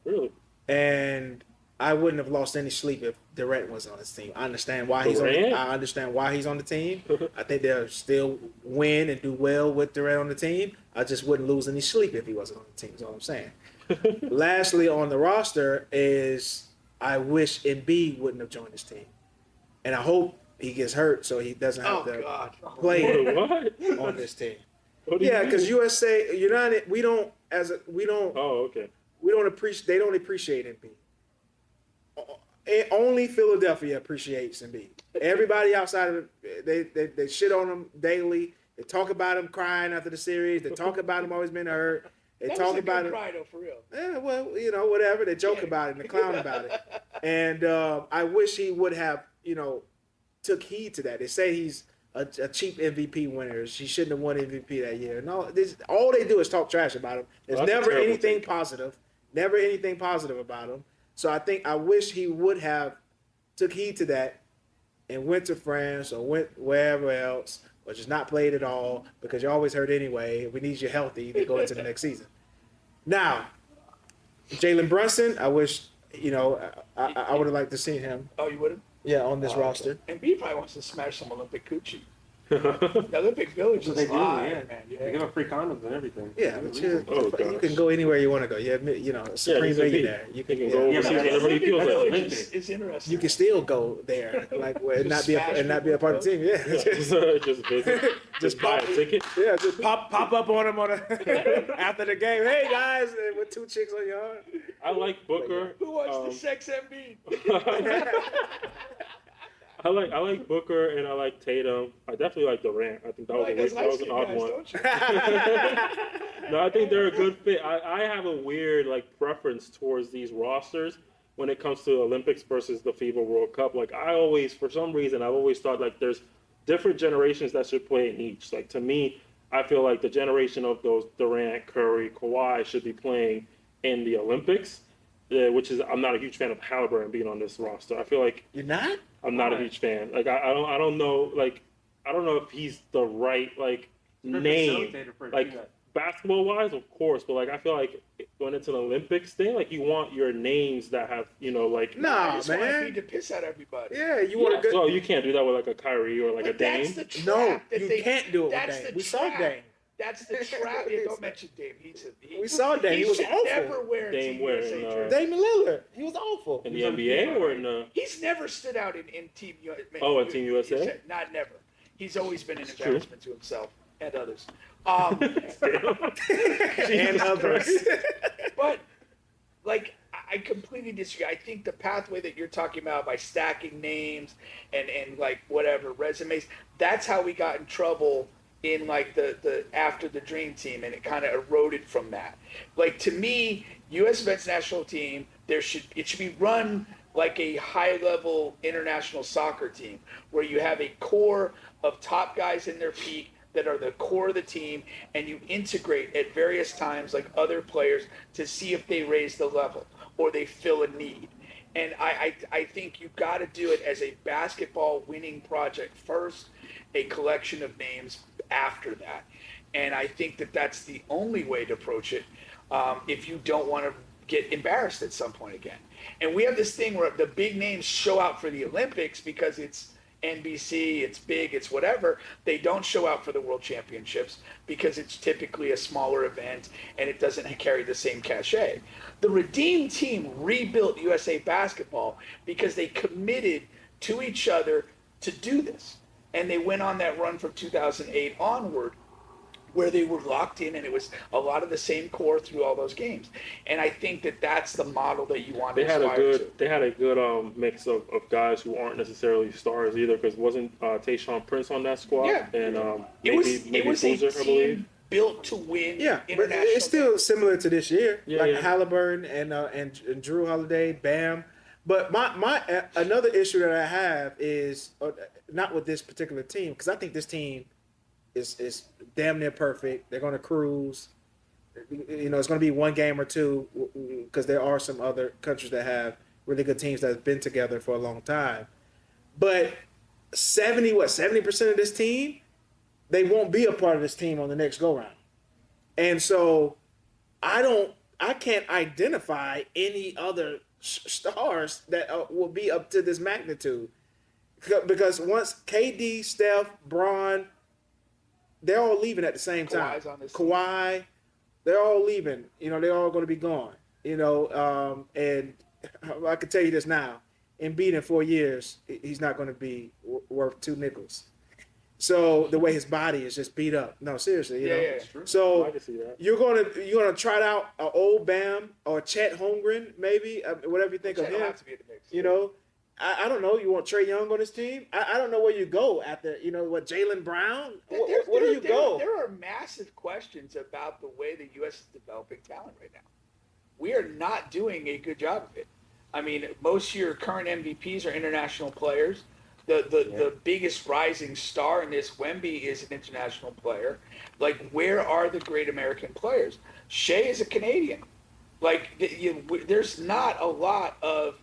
Really? and I wouldn't have lost any sleep if Durant was on this team. I understand why he's on. Durant? I understand why he's on the team. I think they'll still win and do well with Durant on the team. I just wouldn't lose any sleep if he wasn't on the team. Is all I'm saying. Lastly, on the roster is I wish Embiid wouldn't have joined this team, and I hope he gets hurt so he doesn't have to God. play What? on this team. What do you Yeah, mean? because USA United, we don't Oh, okay. appreciate. They don't appreciate Embiid. Only Philadelphia appreciates Embiid. Everybody outside of it, they shit on him daily. They talk about him crying after the series. They talk about him always being hurt. They That talk was a about good him. cry, though, for real. Yeah, well, whatever. They joke about it and they clown about it. And I wish he would have, took heed to that. They say he's a cheap MVP winner. He shouldn't have won MVP that year. No, all they do is talk trash about him. There's Well, that's a never terrible anything take. positive. Never anything positive about him. So I wish he would have took heed to that and went to France or went wherever else or just not played at all because you're always hurt anyway. We need you healthy to go into the next season. Now, Jalen Brunson, I wish, I would have liked to see him, Oh, you would have? on this roster. And B probably wants to smash some Olympic coochie. The Olympic Village That's is what they do, live, yeah. man. They give up free condoms and everything. Yeah, but you Oh, gosh. can go anywhere you want to go. You're a supreme he's a millionaire. beat. You He can, can go Yeah, overseas but whenever he feels Village like. is interesting. you can still go there, like and not be Smash a part of the team. Yeah, Yeah, just visit. Just buy a ticket. yeah, just pop up on him after the game. Hey guys, with two chicks on your arm. I like Booker. Who wants the sex MB? I like Booker and I like Tatum. I definitely like Durant. I think that was, Like a, us that was an odd guys, one. don't you? No, I think they're a good fit. I have a weird preference towards these rosters when it comes to Olympics versus the FIBA World Cup. For some reason, I've always thought there's different generations that should play in each. To me, I feel like the generation of those Durant, Curry, Kawhi should be playing in the Olympics, which is I'm not a huge fan of Halliburton being on this roster. I feel like You're not? I'm not a huge fan. I don't know. I don't know if he's the right name. Basketball wise, of course, but I feel like going into the Olympics thing, you want your names that have I Nah, just want man. Embiid to piss at everybody. Yeah, you want to go. So you can't do that with a Kyrie or a But Dame. that's the trap No, that you they, can't do it with that's Dame. the We saw trap. Dame. That's the trap. Yeah, don't mention Dame. We saw Dame. He was should awful. never wear a Dame Team wearing, USA jersey. Damian Lillard, he was awful. in the NBA or in the He's never stood out in Team USA. Oh, in Team USA? Not never. He's always been an true. embarrassment to himself and others. And others. But I completely disagree. I think the pathway that you're talking about by stacking names and whatever resumes, that's how we got in trouble in the after the Dream Team, and it kind of eroded from that. To me, U.S. men's national team, it should be run like a high-level international soccer team where you have a core of top guys in their peak that are the core of the team, and you integrate at various times other players to see if they raise the level or they fill a need. And I think you've got to do it as a basketball winning project first, a collection of names after that. And I think that that's the only way to approach it if you don't want to get embarrassed at some point again. And we have this thing where the big names show out for the Olympics because it's NBC, it's big, it's whatever. They don't show out for the World Championships because it's typically a smaller event and it doesn't carry the same cachet. The Redeem team rebuilt USA Basketball because they committed to each other to do this. And they went on that run from 2008 onward where they were locked in, and it was a lot of the same core through all those games. And I think that that's the model that you want to aspire to. They had a good mix of guys who aren't necessarily stars either, because wasn't Tayshaun Prince on that squad? Yeah. And It was a Boozer, I believe. team built to win. Yeah, but international it's still similar to this year, Yeah, like yeah. Halliburton and Drew Holiday, Bam. But my another issue that I have is not with this particular team, because I think this team is damn near perfect. They're going to cruise. You know, it's going to be one game or two, because there are some other countries that have really good teams that have been together for a long time. But 70% of this team, they won't be a part of this team on the next go round. And so I can't identify any other stars that will be up to this magnitude, because once KD, Steph, Bron, they're all leaving at the same time. Kawhi's on this team. Kawhi, they're all leaving. You know, they're all going to be gone. You know, and I can tell you this now: Embiid in 4 years, he's not going to be worth two nickels. So the way his body is just beat up. No, seriously, you know. Yeah. It's true. I So can see that. you're gonna try out an old Bam or Chet Holmgren, maybe whatever you think Chet of will him. have to be in the mix. You know, I don't know. You want Trae Young on this team? I don't know where you go after. You know what? Jaylen Brown? Where do you go? There are massive questions about the way the U.S. is developing talent right now. We are not doing a good job of it. I mean, most of your current MVPs are international players. The biggest rising star in this, Wemby, is an international player. Like, where are the great American players? Shea is a Canadian. Like, there's not a lot of,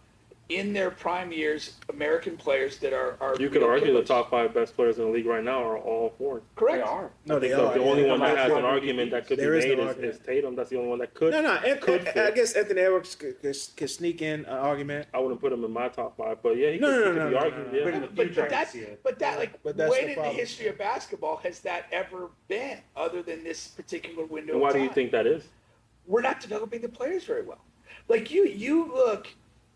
in their prime years, American players that are You could real argue killers. the top 5 best players in the league right now are all foreign. Correct. They are. No, they So are. the only one that Yeah. has an argument that could be There is made no is argument. Tatum. That's the only one that could. No. could I fit. guess Anthony Edwards could sneak in an argument. I wouldn't put him in my top 5, but yeah, he No, could, no, he could be no, argued. no, Yeah. But in the But future, I can that, see it. but that, like, But that's when the in the problem. history of basketball has that ever been, other than this particular window? And why of do you time? think that is? We're not developing the players very well? Like, you look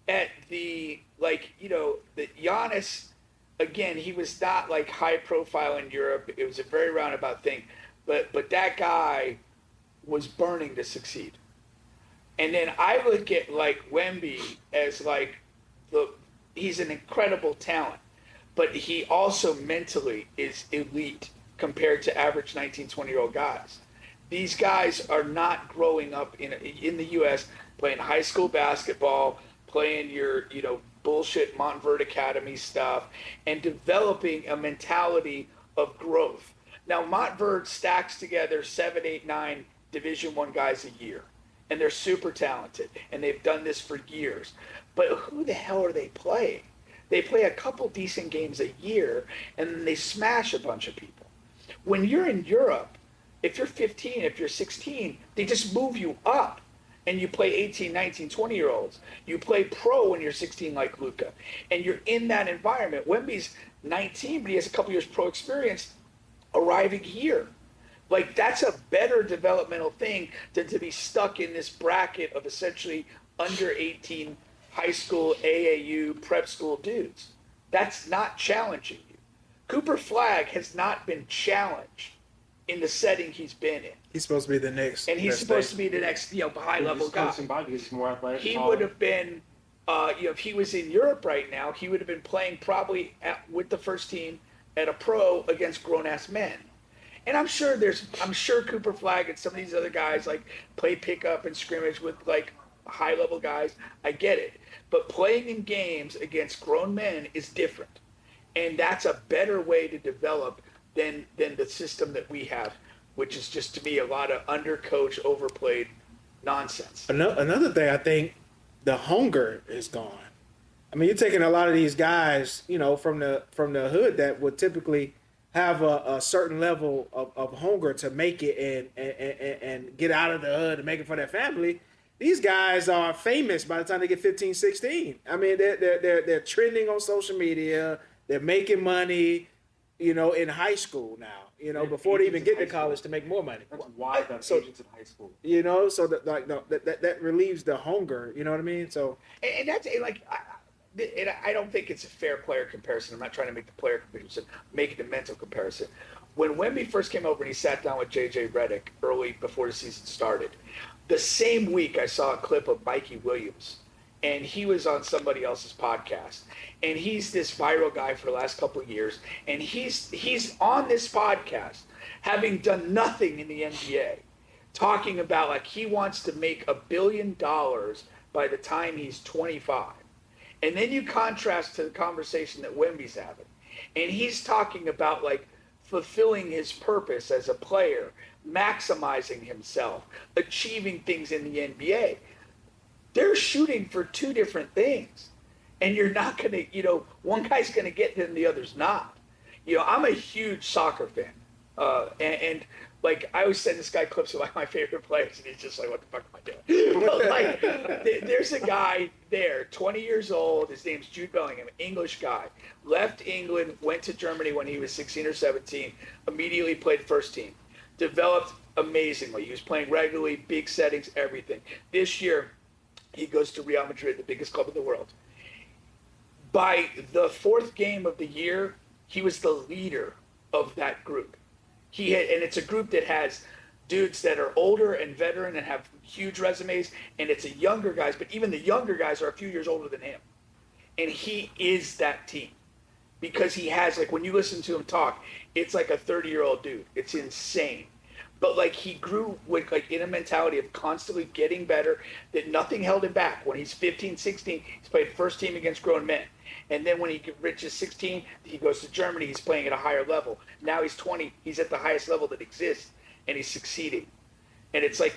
at the, like, you know, the Giannis. Again, he was not like high profile in Europe. It was a very roundabout thing, but that guy was burning to succeed. And then I look at like Wemby as like he's an incredible talent, but he also mentally is elite compared to average 19, 20-year-old guys. These guys are not growing up in the U.S. playing high school basketball, playing your, you know, bullshit Montverde Academy stuff, and developing a mentality of growth. Now, Montverde stacks together 7, 8, 9 Division I guys a year, and they're super talented, and they've done this for years. But who the hell are they playing? They play a couple decent games a year, and then they smash a bunch of people. When you're in Europe, if you're 15, if you're 16, they just move you up. And you play 18, 19, 20-year-olds. You play pro when you're 16 like Luka. And you're in that environment. Wemby's 19, but he has a couple years pro experience arriving here. Like, that's a better developmental thing than to be stuck in this bracket of essentially under 18 high school, AAU, prep school dudes. That's not challenging you. Cooper Flagg has not been challenged in the setting he's been in. He's supposed to be the next. And he's supposed to be the next, you know, high level guy. By because he's more athletic. He taller. would have been, you know, if he was in Europe right now, he would have been playing probably with the first team at a pro against grown ass men. And I'm sure Cooper Flagg and some of these other guys like play pickup and scrimmage with like high level guys. I get it, but playing in games against grown men is different, and that's a better way to develop than the system that we have, which is just, to me, a lot of undercoached, overplayed nonsense. Another thing, I think the hunger is gone. I mean, you're taking a lot of these guys, you know, from the hood that would typically have a certain level of hunger to make it and get out of the hood and make it for their family. These guys are famous by the time they get 15, 16. I mean, they're trending on social media. They're making money, you know, in high school now, you know, before they even get to college to make more money. That's why that's So- agents in high school. You know, so that relieves the hunger. You know what I mean? So And that's like, I don't think it's a fair player comparison. I'm not trying to make the player comparison, making the mental comparison. when Wemby first came over and he sat down with JJ Redick early before the season started, the same week I saw a clip of Mikey Williams, and he was on somebody else's podcast, and he's this viral guy for the last couple of years, and he's on this podcast having done nothing in the NBA, talking about like he wants to make $1 billion by the time he's 25. And then you contrast to the conversation that Wemby's having, and he's talking about like fulfilling his purpose as a player, maximizing himself, achieving things in the NBA. They're shooting for two different things. And you're not going to, one guy's going to get them, the other's not. I'm a huge soccer fan. And like, I always send this guy clips of like my favorite players, and he's just like, what the fuck am I doing? But like, there's a guy there, 20 years old. His name's Jude Bellingham, English guy. Left England, went to Germany when he was 16 or 17, immediately played first team. Developed amazingly. He was playing regularly, big settings, everything. This year, he goes to Real Madrid, the biggest club in the world. By the fourth game of the year, he was the leader of that group. And it's a group that has dudes that are older and veteran and have huge resumes, and it's a younger guys, but even the younger guys are a few years older than him. And he is that team because he has, like, when you listen to him talk, it's like a 30-year-old dude. It's insane. But like he grew with like in a mentality of constantly getting better, that nothing held him back. When he's 15, 16, he's played first team against grown men. And then when he reaches 16, he goes to Germany, he's playing at a higher level. Now he's 20, he's at the highest level that exists, and he's succeeding. And it's like,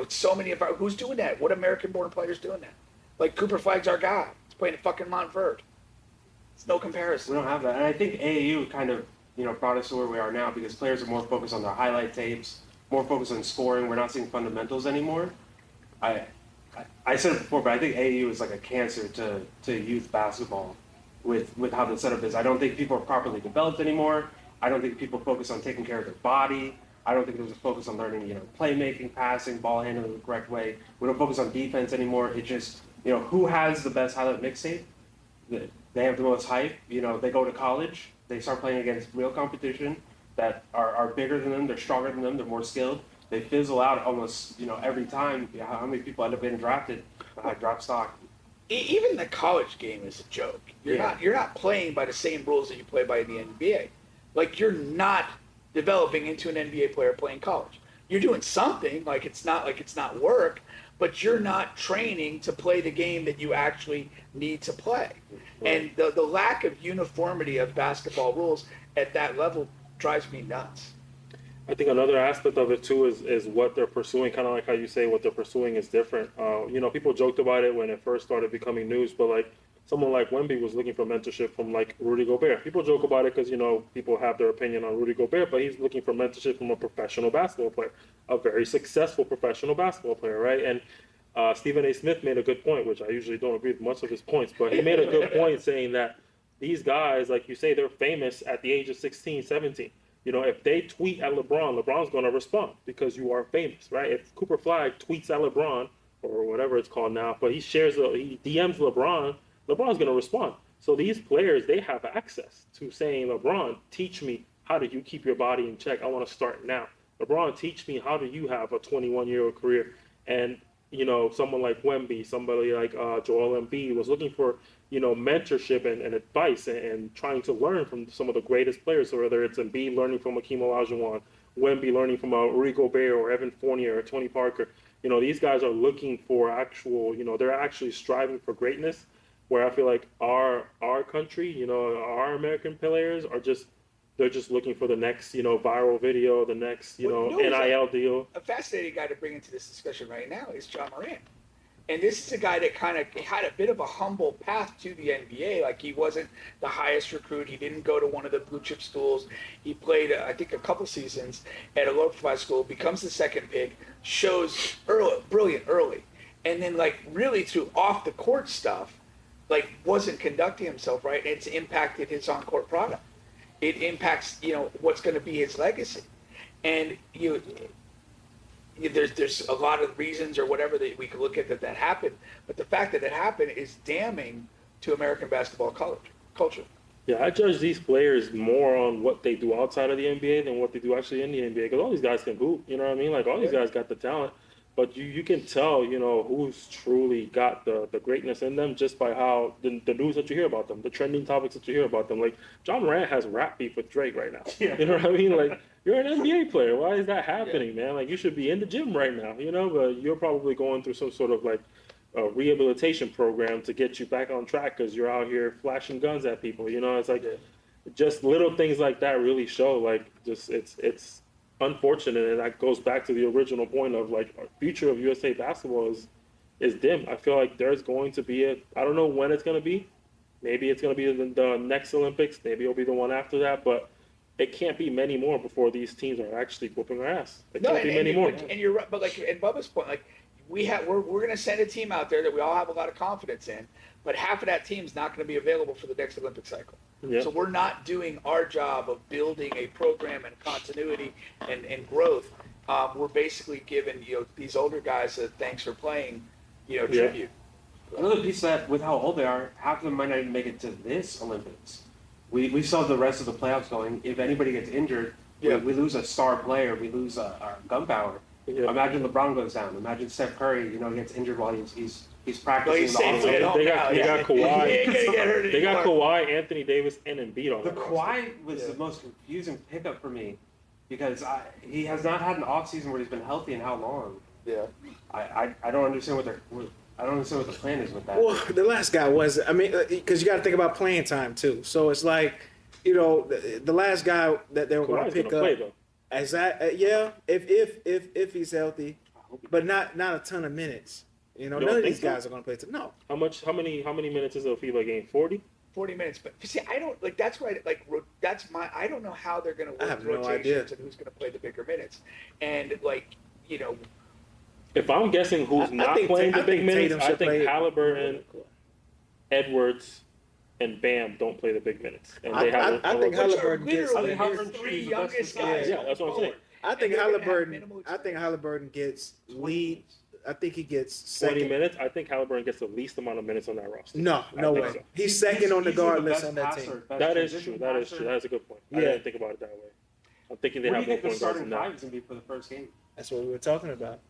so many of who's doing that? What American-born players doing that? Like Cooper Flagg's our guy. He's playing at fucking Montverde. It's no comparison. We don't have that. And I think AAU kind of, brought us to where we are now because players are more focused on their highlight tapes, more focused on scoring. We're not seeing fundamentals anymore. I said it before, but I think AAU is like a cancer to youth basketball with how the setup is. I don't think people are properly developed anymore. I don't think people focus on taking care of their body. I don't think there's a focus on learning, playmaking, passing, ball handling the correct way. We don't focus on defense anymore. It just, who has the best highlight mixtape? They have the most hype. They go to college. They start playing against real competition that are bigger than them. They're stronger than them. They're more skilled. They fizzle out almost, every time. How many people end up getting drafted? Drop stock. Even the college game is a joke. You're not playing by the same rules that you play by in the NBA. Like, you're not developing into an NBA player playing college. You're doing something, like it's not work, but you're not training to play the game that you actually need to play. And the lack of uniformity of basketball rules at that level drives me nuts. I think another aspect of it too is what they're pursuing. Kind of like how you say what they're pursuing is different. People joked about it when it first started becoming news, but like someone like Wemby was looking for mentorship from like Rudy Gobert. People joke about it because people have their opinion on Rudy Gobert, but he's looking for mentorship from a professional basketball player, a very successful professional basketball player, right? And Stephen A. Smith made a good point, which I usually don't agree with much of his points, but he made a good point saying that these guys, like you say, they're famous at the age of 16, 17. If they tweet at LeBron, LeBron's going to respond because you are famous, right? If Cooper Flag tweets at LeBron or whatever it's called now, but he DMs LeBron, LeBron's going to respond. So these players, they have access to saying, LeBron, teach me how do you keep your body in check? I want to start now. LeBron, teach me how do you have a 21-year-old career? And someone like Wemby, somebody like Joel Embiid was looking for, mentorship and advice and trying to learn from some of the greatest players. So whether it's Embiid learning from Hakeem Olajuwon, Wemby learning from Rudy Gobert or Evan Fournier or Tony Parker, these guys are looking for actual, they're actually striving for greatness. Where I feel like our country, our American players they're just looking for the next, viral video, the next, NIL deal. A fascinating guy to bring into this discussion right now is John Morant. And this is a guy that kind of had a bit of a humble path to the NBA. Like, he wasn't the highest recruit. He didn't go to one of the blue chip schools. He played, I think, a couple seasons at a low profile school, becomes the second pick, shows brilliant early. And then, like, really through off the court stuff, like, wasn't conducting himself right. And it's impacted his on-court product. It impacts, what's going to be his legacy. And there's a lot of reasons or whatever that we could look at that happened, but the fact that it happened is damning to American basketball culture. Yeah, I judge these players more on what they do outside of the NBA than what they do actually in the NBA. Because all these guys can hoop, you know what I mean? Like all these guys got the talent, but you can tell, who's truly got the greatness in them just by how the news that you hear about them, the trending topics that you hear about them. Like John Morant has rap beef with Drake right now. Yeah. You know what I mean? Like you're an NBA player. Why is that happening, man? Like you should be in the gym right now, but you're probably going through some sort of like a rehabilitation program to get you back on track because you're out here flashing guns at people. It's like just little things like that really show like just it's unfortunate, and that goes back to the original point of like our future of USA basketball is dim. I feel like there's going to be I don't know when it's going to be. Maybe it's going to be the next Olympics. Maybe it'll be the one after that, but it can't be many more before these teams are actually whooping our ass. It can't be many more. And you're right, but like in Bubba's point, like we're going to send a team out there that we all have a lot of confidence in, but half of that team's not going to be available for the next Olympic cycle. Yeah. So we're not doing our job of building a program and continuity and growth. We're basically giving these older guys a thanks for playing, tribute. Another piece that with how old they are, half of them might not even make it to this Olympics. We still have the rest of the playoffs going. If anybody gets injured, we lose a star player, we lose our gunpowder. Yeah. Imagine LeBron goes down. Imagine Steph Curry, gets injured while he's practicing. He's in the safely at off-season. home They got now. He Kawhi. ain't gonna get hurt They got anymore. Kawhi, Anthony Davis, and Embiid on The that roster. Kawhi was the most confusing pickup for me because he has not had an offseason where he's been healthy in how long. Yeah. I don't understand I don't understand what the plan is with that. Well, the last guy was, because you got to think about playing time too. So it's like, the last guy that they were going to Kawhi's pick gonna up. play though. As if he's healthy, but not a ton of minutes. None of think these so? guys are going to play. No. How many minutes is a FIBA game? 40? 40 minutes, but see, I don't like. That's why, I don't know how they're going to I work have no idea. rotations and who's going to play the bigger minutes, and If I'm guessing who's I not think playing the big Tatum minutes, I should play- think Halliburton, Edwards, and Bam don't play the big minutes. And I they have think which are Halliburton gets. literally I think Halliburton the three should be the best youngest player. guys. Yeah, that's what I'm saying. I think And they're gonna have Halliburton. minimal I think experience. Halliburton gets lead. I think he gets 20 second. minutes. I think Halliburton gets the least amount of minutes on that roster. No I no think way. so. He's second on the guard the list best on that passer, team. best That is transition true. That is passer. true. That's a good point. I Yeah. didn't think about it that way. I'm thinking they What do have you more think the point guards starting than five that. is going to be for the first game? That's what we were talking about.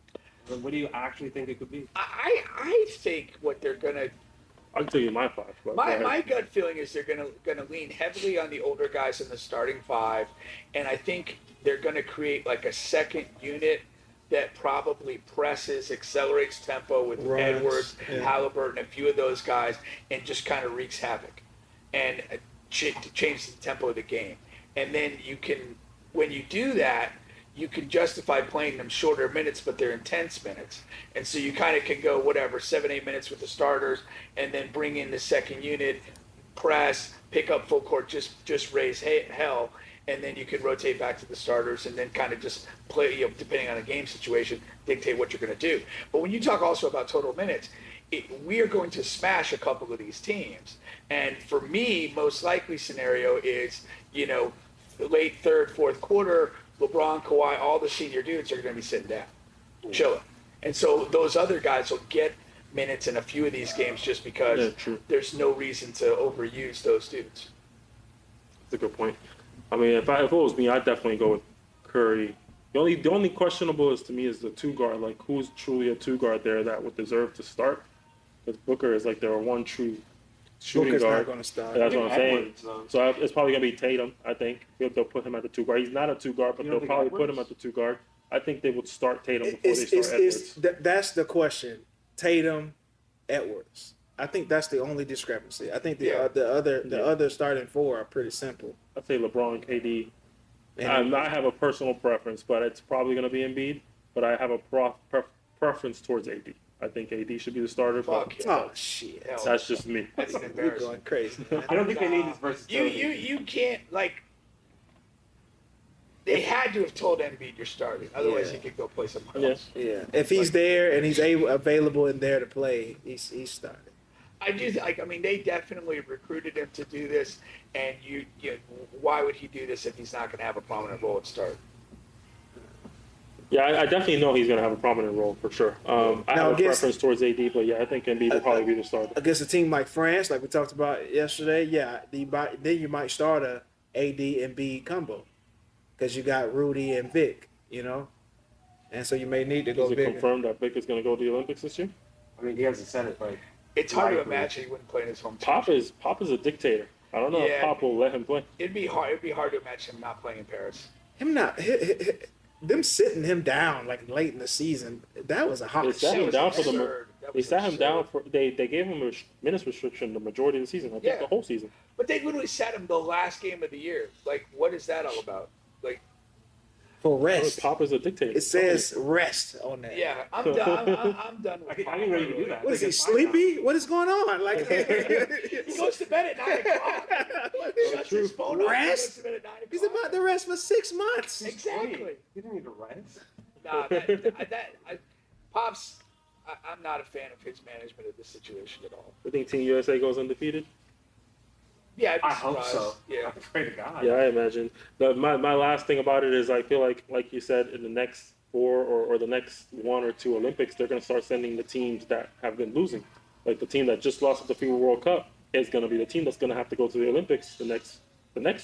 What do you actually think it could be? I think what they're going to I'll tell you my five. But go ahead. my gut feeling is they're gonna lean heavily on the older guys in the starting five, and I think they're gonna create like a second unit that probably presses, accelerates tempo with Runs, Edwards, yeah. Halliburton, a few of those guys, and just kind of wreaks havoc and change the tempo of the game. And then when you do that, you can justify playing them shorter minutes, but they're intense minutes. And so you kind of can go 7-8 minutes with the starters, and then bring in the second unit, press, pick up full court, just raise hell, and then you can rotate back to the starters, and then kind of just play, depending on the game situation, dictate what you're going to do. But when you talk also about total minutes, we are going to smash a couple of these teams. And for me, most likely scenario is, late third, fourth quarter, LeBron, Kawhi, all the senior dudes are going to be sitting down, chilling. And so those other guys will get minutes in a few of these games just because Yeah, true. there's no reason to overuse those dudes. That's a good point. I mean, if it was me, I'd definitely go with Curry. The only questionable is to me is the two guard. Like, who's truly a two guard there that would deserve to start? Because Booker is like their one true shooting Booker's guard. not going to start. That's what I'm saying. Edwards, though. So it's probably gonna be Tatum. I think they'll put him at the two guard. He's not a two guard, but You they'll don't think probably put him Edwards? at the two guard. I think they would start Tatum before they start Edwards. That's the question. Tatum, Edwards. I think that's the only discrepancy. I think the other starting four are pretty simple. I'd say LeBron, KD. And I have a personal preference, but it's probably gonna be Embiid. But I have a preference towards AD. I think AD should be the starter. But Fuck yeah. oh shit, Hell, that's just me. that's an we're embarrassment. going crazy. Man. I don't think they need his versatility. You can't, they had to have told Embiid you're starting. Otherwise, Yeah. he could go play somewhere Yeah. else. Yeah, if he's there and he's available and there to play, he's starting. I do they definitely recruited him to do this, and why would he do this if he's not going to have a prominent role at start? Yeah, I definitely know he's going to have a prominent role for sure. I have a preference towards AD, but yeah, I think Embiid will probably be the starter. Against a team like France, like we talked about yesterday, yeah, then you might start a AD and B combo because you got Rudy and Vic, and so you may need to go Is it bigger. confirmed that Vic is going to go to the Olympics this year? I mean, he hasn't said it, but It's hard to imagine he wouldn't play in his home team. Pop is a dictator. I don't know if Pop will let him play. It'd be hard to imagine him not playing in Paris. Them sitting him down like late in the season, that was a hot. They sat him down for They sat him down for. They gave him a minutes restriction the majority of the season. I think the whole season. But they literally sat him the last game of the year. Like, what is that all about? Like, for rest. Pop is a dictator. It says rest on that. yeah, I'm done. I'm done with I didn't know you could do that. What is he, sleepy? What is going on? Like He goes to bed at 9 o'clock. Shuts his phone off. Rest? Goes to bed at 9 o'clock. He's about to rest for 6 months. Exactly. He didn't need to rest. Nah, Pops, I'm not a fan of his management of this situation at all. I think Team USA goes undefeated. Yeah, I'd be I hope surprised. so. Yeah. I pray to God. Yeah, I imagine. My last thing about it is I feel like you said, in the next 4 or the next 1 or 2 Olympics, they're going to start sending the teams that have been losing. Like the team that just lost at the FIBA World Cup is going to be the team that's going to have to go to the Olympics the next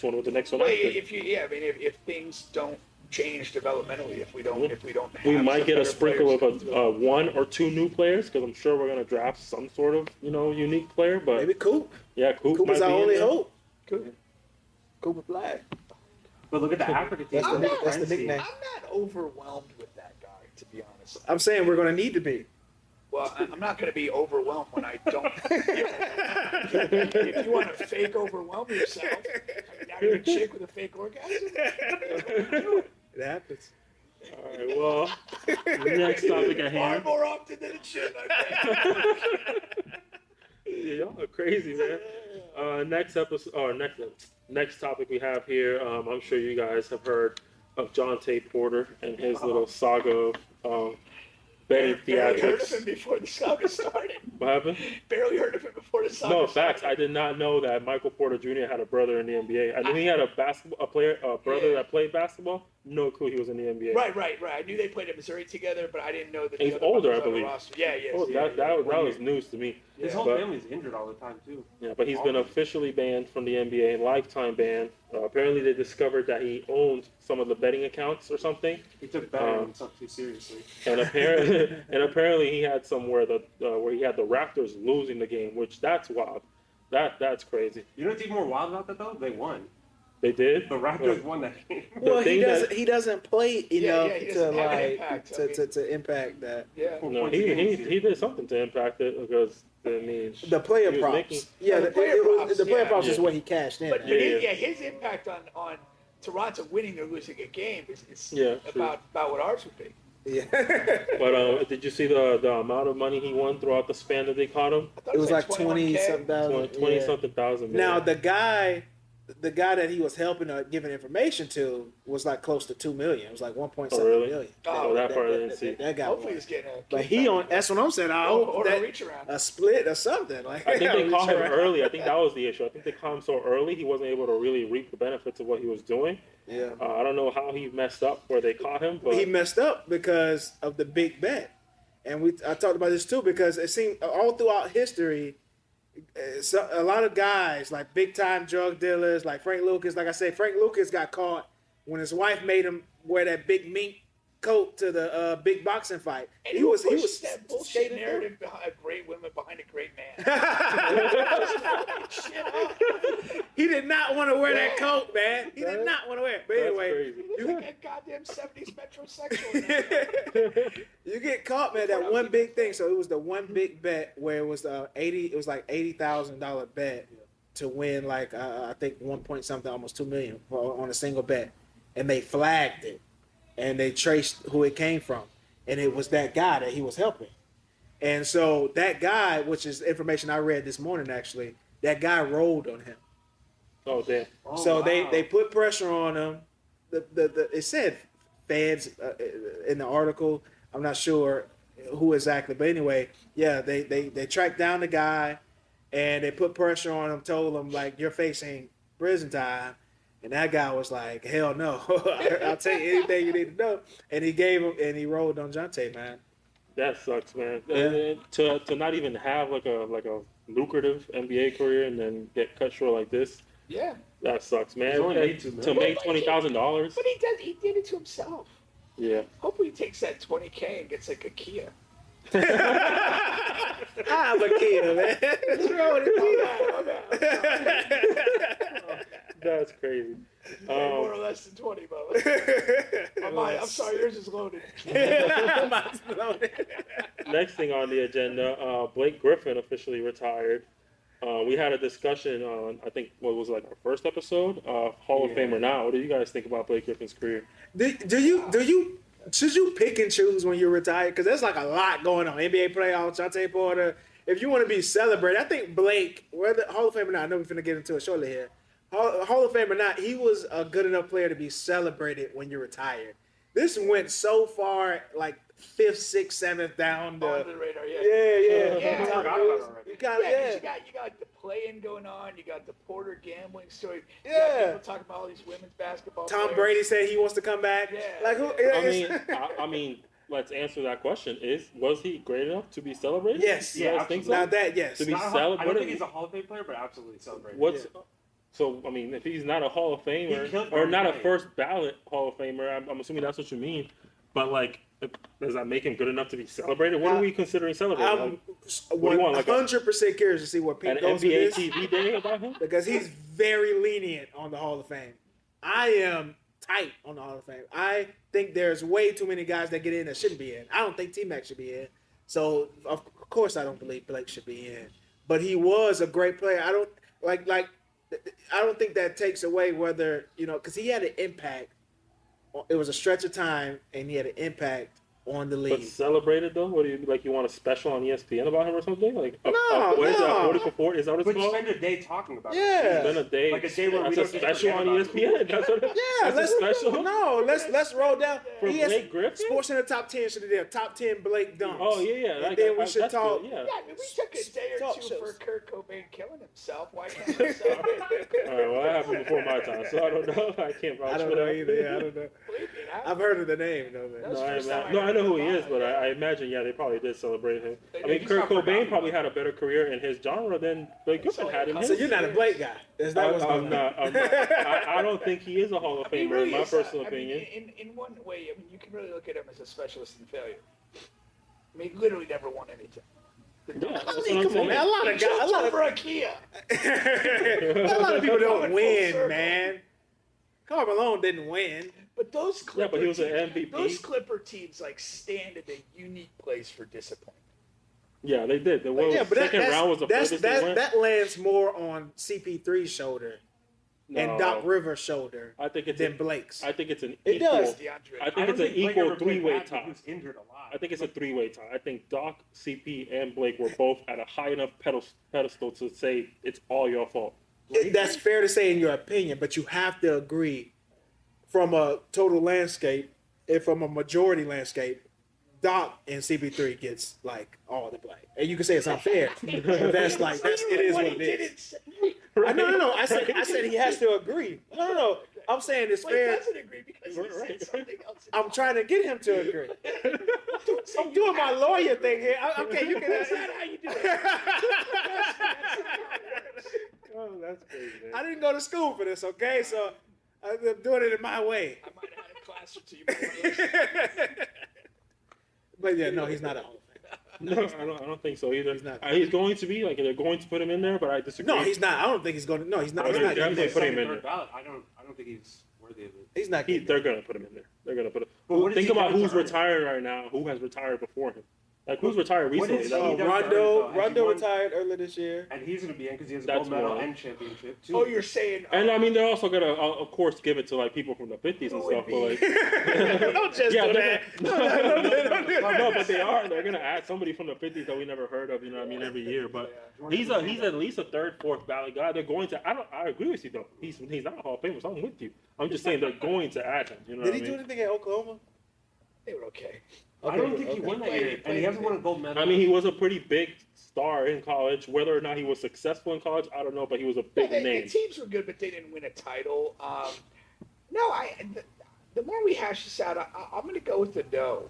one or the next one Well, after. if things don't change developmentally, if we don't have We might get a better sprinkle players, of 1 or 2 new players because I'm sure we're going to draft some sort of unique player. But Maybe Coop. yeah, Coop Coop is might our be in only there. hope. Cooper Black. But look at the Africa team. That's the nickname. I'm not overwhelmed with that guy, to be honest. I'm saying we're going to need to be. Well, I'm not going to be overwhelmed when I don't. If you want to fake overwhelm yourself, I mean, a chick with a fake orgasm. It happens. All right, well, the next topic at Far hand. more often than it should, I think. Yeah, y'all are crazy, man. Next episode, or next topic we have here. I'm sure you guys have heard of John Tate Porter and his little saga of betting Barely heard of theatrics. him before the saga started. What happened? Barely heard of him before the saga No, started. facts. I did not know that Michael Porter Jr. had a brother in the NBA. I knew he had a brother that played basketball. No clue he was in the NBA. Right. I knew they played at Missouri together, but I didn't know that. He's the other older, one was I on the believe. roster. Yeah, Oh, that was news to me. His whole But- family's injured all the time too. Yeah, but he's been officially banned from the NBA, lifetime ban. Apparently, they discovered that he owned some of the betting accounts or something, He took betting stuff too seriously. and apparently he had somewhere where he had the Raptors losing the game, which that's wild. That's crazy. You know what's even more wild about that though? They won. They did. The Raptors won that game. Well, thing he doesn't play enough he to doesn't have an like impact. I mean- to impact that. Yeah. No, he did something to impact it because I mean The player he was props. making- Yeah, the player props, the player yeah. props is Yeah. what he cashed in. But at. his impact on Toronto winning or losing a game is Yeah, true. about what ours would be. Yeah. But did you see the amount of money he won throughout the span that they caught him? I thought It was like 20 21K. something thousand. 20 yeah. something thousand. Now man. the guy that he was helping or giving information to was like close to 2 million. It was like 1.7 Oh, really? million. Oh, that part I didn't see. That guy. Hopefully won. he's getting a. But he on. That's what I'm saying. I hope or a that reach around. a split or something. Like I think they caught him around. early. I think that was the issue. I think they caught him so early he wasn't able to really reap the benefits of what he was doing. Yeah. I don't know how he messed up where they caught him, but He messed up because of the big bet, and I talked about this too because it seemed all throughout history, so a lot of guys like big time drug dealers like Frank Lucas. Like I said, Frank Lucas got caught when his wife made him wear that big mink coat to the big boxing fight. And he was that bullshit skating narrative behind great women behind a great man. Shit up. He did not want to wear that Yeah. coat, man. He did not want to wear it. But that's anyway, crazy. You look like a goddamn 70s metrosexual. you get caught, man. That one big thing. So it was the one big bet where it was It was like $80,000 bet to win like I think 1 point something, almost 2 million on a single bet, and they flagged it, and they traced who it came from, and it was that guy that he was helping, and so that guy, which is information I read this morning actually, that guy rolled on him. oh damn. Oh, So wow. they put pressure on him. It said feds in the article. I'm not sure who exactly, but anyway, yeah, they tracked down the guy, and they put pressure on him. Told him like you're facing prison time, And that guy was like, hell no. I'll tell you anything you need to know. And he gave him, and he rolled on Jonte, man. That sucks, man. Yeah. And to not even have like a lucrative NBA career and then get cut short like this, Yeah. that sucks, man. He's only made $2 To million. make $20,000. But he did it to himself. Yeah. Hopefully he takes that $20K and gets like a Kia. I'm a kid, man. What's wrong with it? That's crazy. More or less than 20, Bubba. I'm sorry, yours is loaded. Mine's loaded. Next thing on the agenda, Blake Griffin officially retired. We had a discussion on, I think, what was like our first episode, Hall of Famer now. What do you guys think about Blake Griffin's career? Should you pick and choose when you retire? Because there's like a lot going on. NBA playoffs, Jonte Porter. If you want to be celebrated, I think Blake, whether Hall of Fame or not, I know we're going to get into it shortly here. Hall of Fame or not, he was a good enough player to be celebrated when you retired. This went so far, like 5th, 6th, 7th down the Under the radar, yeah. Yeah. Yeah. I forgot about it already. You got, Yeah, 'cause you got the play-in going on. You got the Porter gambling story. You got Yeah. people talking about all these women's basketball Tom players. Brady said he wants to come back. Yeah. Like who? I mean, let's answer that question. Was he great enough to be celebrated? Yes. You guys Yeah, think so? Now that, yes. To be I don't celebrated. think he's a Hall of Fame player, but absolutely celebrated. What's so? I mean, if he's not a Hall of He Famer killed or not a Barry. first ballot Hall of Famer, I'm assuming that's what you mean. But like, does that make him good enough to be celebrated? What are we considering celebrating? I'm What do you want, like 100% curious to see what An Pete goes with NBA this. TV day about him? Because he's very lenient on the Hall of Fame. I am tight on the Hall of Fame. I think there's way too many guys that get in that shouldn't be in. I don't think T-Mac should be in. So, of course, I don't believe Blake should be in. But he was a great player. I don't I don't think that takes away whether, because he had an impact. It was a stretch of time, and he had an impact on the But league. celebrated though? What do you like? You want a special on ESPN about him or something? Like what is no. that? 40 for 40? Is that what it's But you called? spend a day talking about Yeah. It's been a day. Like a day where we that's don't a just special forget on about ESPN. That's what. Yeah, that's a special. No, let's roll down. For ES Blake Griffin? Sports in the top 10 should have done top 10 Blake dunks. Oh yeah. And Like, then we should that's talk. good, yeah. Yeah, I mean, we took a day or Talk two shows. for Kurt Cobain killing himself. Why can't we celebrate? All right. Well, that happened before my time, so I don't know. I can't vouch I don't for know that. either. Yeah, I don't know. Believe me, I've heard of the name though, man. That's the first time No, I I know heard who he about is, it, but yeah. I imagine, yeah, they probably did celebrate him. They I did. mean, He's Kurt not forgotten Cobain probably about had a better career in his genre than Blake Griffin had in his. So you're not a Blake guy. Is that what's going I'm on? not. I don't think he is a Hall of I mean, Famer, really in my is, personal I mean, opinion. in one way, I mean, you can really look at him as a specialist in failure. I mean, he literally never won anything. Yeah, that's I what mean, I'm come on, saying. man. A lot He of guys, jumped over a Kia. a lot of people Coming don't full win, circle. man. Karl Malone didn't win. But those Clipper Yeah, but he was an teams, MVP. Those Clipper teams like stand in a unique place for disappointment. Yeah, they did. The second round was the furthest they went. that lands more on CP3's shoulder and No. Doc Rivers' shoulder I think it's than Blake's. I think it's an It equal. does. DeAndre. I I think don't it's an think Blake equal ever played three-way bad, but tie. He was injured a lot. I think it's a three-way tie. I think Doc, CP, and Blake were both at a high enough pedestal to say it's all your fault. That's fair to say in your opinion, but you have to agree from a total landscape and from a majority landscape, Doc and CP3 gets like all the blame. And you can say it's unfair, but that's it is what it is. No. I said he has to agree. No. I'm saying it's Blake fair. doesn't agree because he Right. said something else. I'm trying to get him to agree. I'm doing my lawyer thing here. Okay, you can. That's not how you do it. Oh, that's crazy, man. I didn't go to school for this, okay? So I'm doing it in my way. I might have had a class or two. But But yeah, no, he's not a Hall of Famer. No, I don't think so either. He's not. He's going to be like they're going to put him in there, but I disagree. No, he's not. I don't think he's going to. No, he's not. Oh, He's they're not. definitely He's, put him in Second, there. third ballot. I don't think he's worthy of it. he's not. They're gonna put him in there. They're gonna put him. But what has Think he about done to who's earn it? retired right now. Who has retired before him? Like who's retired What recently? is That- he done to earn it, Rondo. though? Has he Rondo won? retired earlier this year. And he's going to be in because he has a That's gold medal one. and championship too. oh, you're saying? And I mean, they're also gonna, of course, give it to like people from the 50s and Who would stuff. But like, Don't just yeah, do that. Don't do that. no, but they are. They're gonna add somebody from the 50s that we never heard of. You know what I mean? Every year, but he's at least a third, fourth ballot guy. They're going to. I agree with you though. He's not a Hall of Famer. So I'm with you. I'm just saying they're going to add him. You know Did what he I do mean? anything at Oklahoma? They were okay. I don't think he won that year, and he hasn't won a gold medal. I mean, he was a pretty big star in college. Whether or not he was successful in college, I don't know, but he was a big name. The teams were good, but they didn't win a title. The more we hash this out, I'm going to go with the no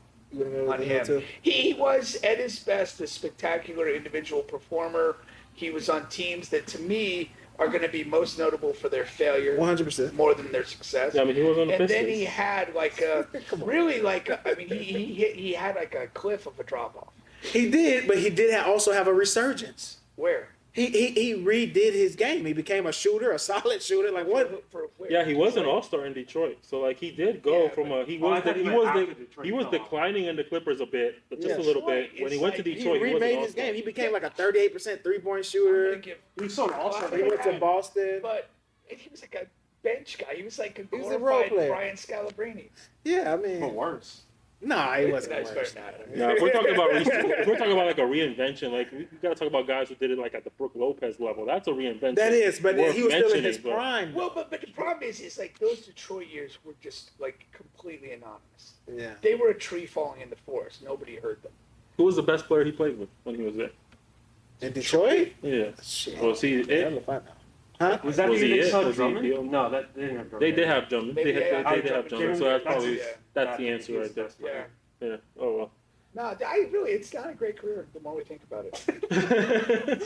on him. He was, at his best, a spectacular individual performer. He was on teams that, to me, are going to be most notable for their failure, 100%, more than their success. Yeah, I mean, he was on the And Pistons. then he had like a really like he had like a cliff of a drop off. He did, but he did also have a resurgence. Where? He redid his game. He became a shooter, a solid shooter. Like what? For where? Yeah, he was an all-star in Detroit. So like he did go Yeah, from but- he Oh, I was thought he he meant was after the, Detroit he was fell off. declining in the Clippers a bit, but just Yeah. a little bit. Detroit, When he it's went to like he He Detroit, he was an remade his all-star. game. He became like a 38% three-point I'm shooter. gonna give- He was so an all-star. He went to Boston. But he was like a bench guy. He was like a He was a role glorified player. Brian Scalabrine. Yeah, I But mean, worse. nah, he wasn't Nice worse. better not. No, if we're talking about if we're talking about like a reinvention, like we gotta talk about guys who did it like at the Brook Lopez level. That's a reinvention. That is, but worth he was still in his mentioning, but- prime. Well, but the problem is like those Detroit years were just like completely anonymous. Yeah. They were a tree falling in the forest. Nobody heard them. Who was the best player he played with when he was there? In Detroit? Yeah. Shit. Was he Hell it? if I know. Huh? Was that Was the he year they it? saw Was he Drummond? the- No, that they didn't have Drummond. They did have Drummond. Maybe, They did have Drummond. Drummond. So that's probably Yeah. that's the answer right there. Yeah. Yeah. Oh well. No, it's not a great career the more we think about it.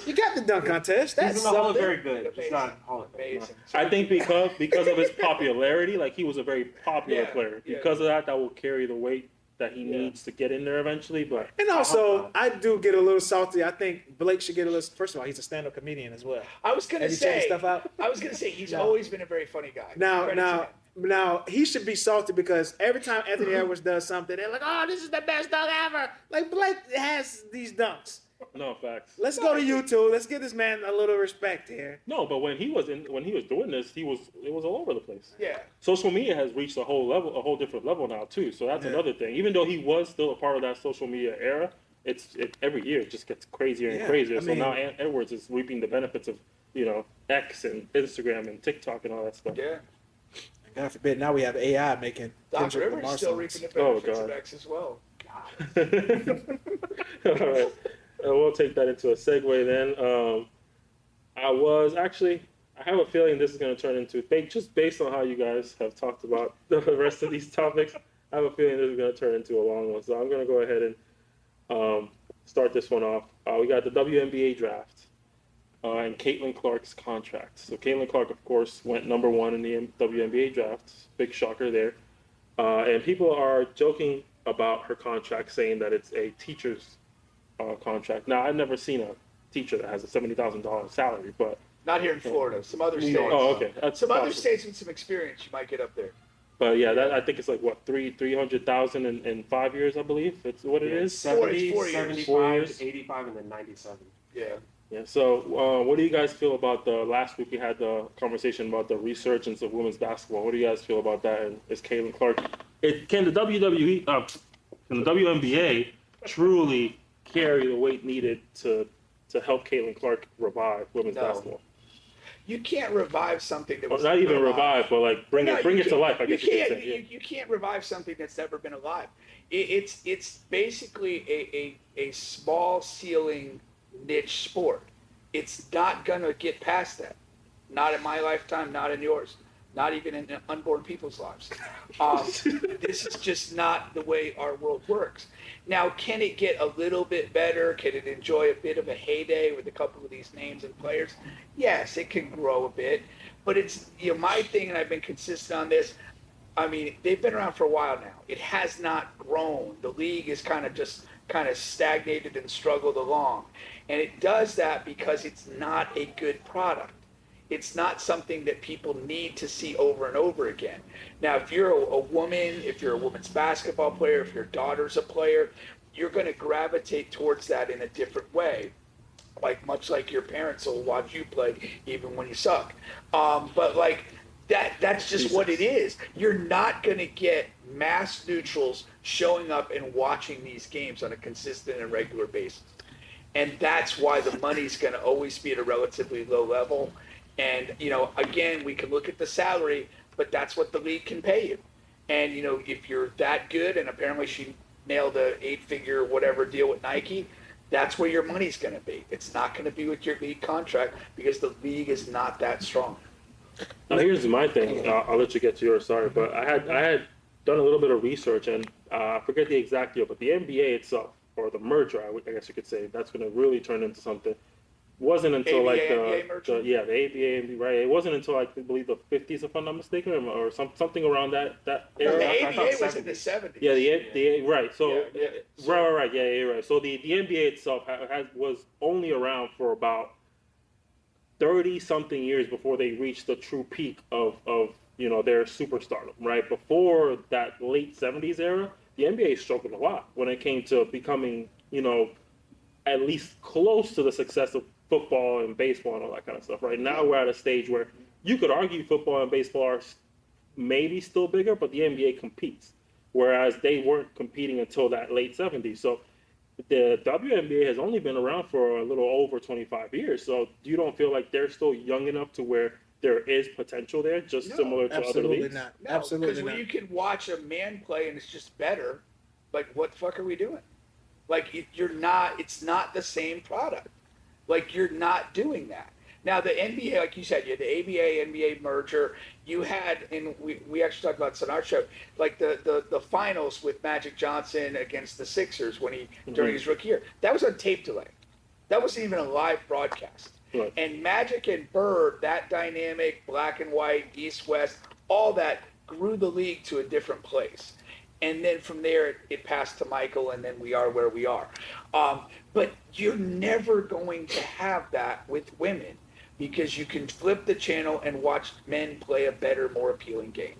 You got the dunk contest. That's He's in the Hall of something. very good. It's Amazing. not Hall of Fame. Amazing. I think because of his popularity, like he was a very popular Yeah, player. yeah. Because of that will carry the weight that he Yeah. needs to get in there eventually. But And also, I do get a little salty. I think Blake should get a little. First of all, he's a stand-up comedian as well. I was gonna Have you checked his say. stuff out? I was gonna say he's No. always been a very funny guy. Credit to him. Now he should be salty because every time Anthony Edwards does something, they're like, "Oh, this is the best dunk ever!" Like Blake has these dunks. no facts. Let's go to YouTube. Let's give this man a little respect here. No, but when he was doing this, it was all over the place. Yeah. Social media has reached a whole different level now too. So that's Yeah. another thing. Even though he was still a part of that social media era, every year it just gets crazier and Yeah, crazier. I So mean- now Edwards is reaping the benefits of X and Instagram and TikTok and all that stuff. Yeah. God forbid, now we have AI making Doc Kendrick Rivers Lamar is still songs. reaping the Oh, benefits of God. X as well. All right. We'll take that into a segue then. I have a feeling this is going to turn into, just based on how you guys have talked about the rest of these topics, I have a feeling this is going to turn into a long one. So I'm going to go ahead and start this one off. We got the WNBA draft and Caitlin Clark's contract. So Caitlin Clark, of course, went number 1 in the WNBA draft. Big shocker there. And people are joking about her contract, saying that it's a teacher's contract. Now, I've never seen a teacher that has a $70,000 salary, but Not here in Florida. Some other New states. York. oh, okay, that's Some other possible. states with some experience, you might get up there. But yeah, that I think it's like what 300,000 in 5 years, I believe. It's what it is. 70, 4 years. 75, 4 years. 85, and then 97. Yeah. Yeah. So, what do you guys feel about the last week? We had the conversation about the resurgence of women's basketball. What do you guys feel about that? And is Caitlin Clark? Can the WWE, can the WNBA truly carry the weight needed to help Caitlin Clark revive women's No. basketball? You can't revive something that Well, was not even never alive. revive, but like bring No, it you to can't- life. I guess you could can't. say. Yeah. You can't revive something that's never been alive. It's basically a small ceiling niche sport. It's not gonna get past that. Not in my lifetime. Not in yours. Not even in unborn people's lives. This is just not the way our world works. Now, can it get a little bit better? Can it enjoy a bit of a heyday with a couple of these names and players? Yes, it can grow a bit. But it's my thing, and I've been consistent on this. I mean, they've been around for a while now. It has not grown. The league is kind of stagnated and struggled along. And it does that because it's not a good product. It's not something that people need to see over and over again. Now, if you're a woman, if you're a women's basketball player, if your daughter's a player, you're going to gravitate towards that in a different way. Much like your parents will watch you play even when you suck. But that's just what it is. You're not going to get mass neutrals showing up and watching these games on a consistent and regular basis. And that's why the money's going to always be at a relatively low level. And, again, we can look at the salary, but that's what the league can pay you. And, if you're that good, and apparently she nailed a 8-figure whatever deal with Nike, that's where your money's going to be. It's not going to be with your league contract because the league is not that strong. Now, here's my thing. I'll let you get to yours. Sorry, but I had done a little bit of research, and I forget the exact deal, but the NBA itself, or the merger, I guess you could say, that's going to really turn into something. Wasn't until ABA, like NBA merger? the ABA, right? It wasn't until like I believe the 50s, if I'm not mistaken, or something around that era. The I thought ABA was in 70s. the 70s. Yeah, the right. So Yeah. right. Yeah, you're right. So the NBA itself was only around for about 30 something years before they reached the true peak of their superstardom. Right before that late 70s era, the NBA struggled a lot when it came to becoming at least close to the success of football and baseball and all that kind of stuff. Right now, we're at a stage where you could argue football and baseball are maybe still bigger, but the NBA competes, whereas they weren't competing until that late 70s. So the WNBA has only been around for a little over 25 years. So you don't feel like they're still young enough to where there is potential there, just similar to other Absolutely leagues? not. No, Absolutely because when not. you can watch a man play and it's just better, like what the fuck are we doing? Like it's not the same product. Like you're not doing that. Now the NBA, like you said, you had the ABA NBA merger. You had, and we actually talked about this on our show, like the finals with Magic Johnson against the Sixers when during his rookie year. That was on tape delay. That wasn't even a live broadcast. Right. And Magic and Bird, that dynamic, black and white, East West, all that grew the league to a different place. And then from there, it passed to Michael, and then we are where we are. But you're never going to have that with women because you can flip the channel and watch men play a better, more appealing game.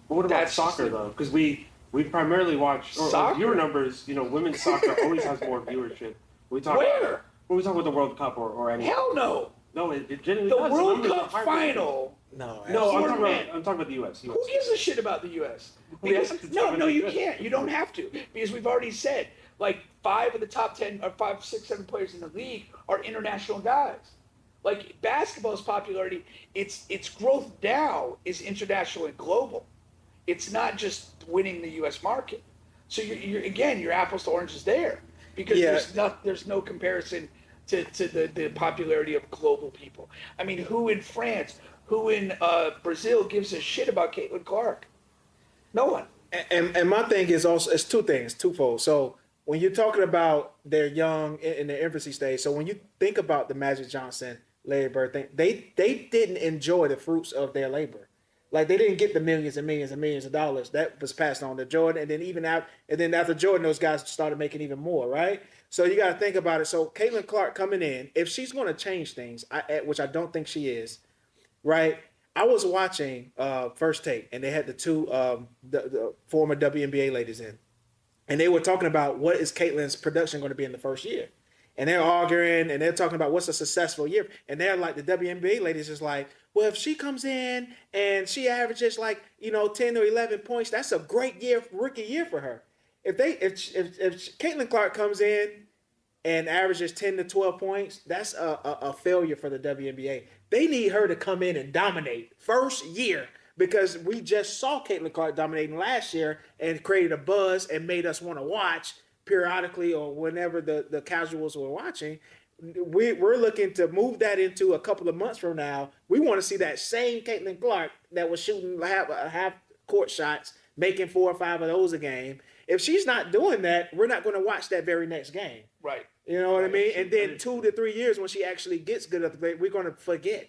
But what about That's soccer just- though? Because we primarily watch Soccer? viewer numbers. Women's soccer always has more viewership. We talk Where? when we talk about the World Cup or anything. Hell no. No, it genuinely The does. World numbers are Cup higher. final. No, No, I'm For talking men. about the U.S. Who gives a shit about the U.S.? We Because, have to no, talk no, about you the US. can't. You don't have to because we've already said like 5 of the top 10 or 5, 6, 7 players in the league are international guys. Like basketball's popularity, its growth now is international and global. It's not just winning the U.S. market. So you're again, your apples to oranges there because Yeah. there's no comparison to the popularity of global people. I mean, who in France, who in Brazil gives a shit about Caitlin Clark? No one. And my thing is also it's two things, twofold. So when you're talking about they're young in their infancy stage, so when you think about the Magic Johnson, Larry Bird thing, they didn't enjoy the fruits of their labor. Like they didn't get the millions and millions and millions of dollars that was passed on to Jordan, and then after Jordan, those guys started making even more, right? So you got to think about it. So Caitlin Clark coming in, if she's going to change things, which I don't think she is, right? I was watching First Take, and they had the two the former WNBA ladies in, and they were talking about what is Caitlin's production going to be in the first year. And they're arguing, and they're talking about what's a successful year. And they're like, the WNBA ladies is like, well, if she comes in and she averages like 10 or 11 points, that's a great year, rookie year for her. If Caitlin Clark comes in and averages 10 to 12 points, that's a failure for the WNBA. They need her to come in and dominate first year because we just saw Caitlin Clark dominating last year and created a buzz and made us want to watch periodically or whenever the casuals were watching. We're looking to move that into a couple of months from now. We want to see that same Caitlin Clark that was shooting half court shots, making 4 or 5 of those a game. If she's not doing that, we're not going to watch that very next game. Right. You know what I mean? And then 2 to 3 years when she actually gets good at the play, we're going to forget.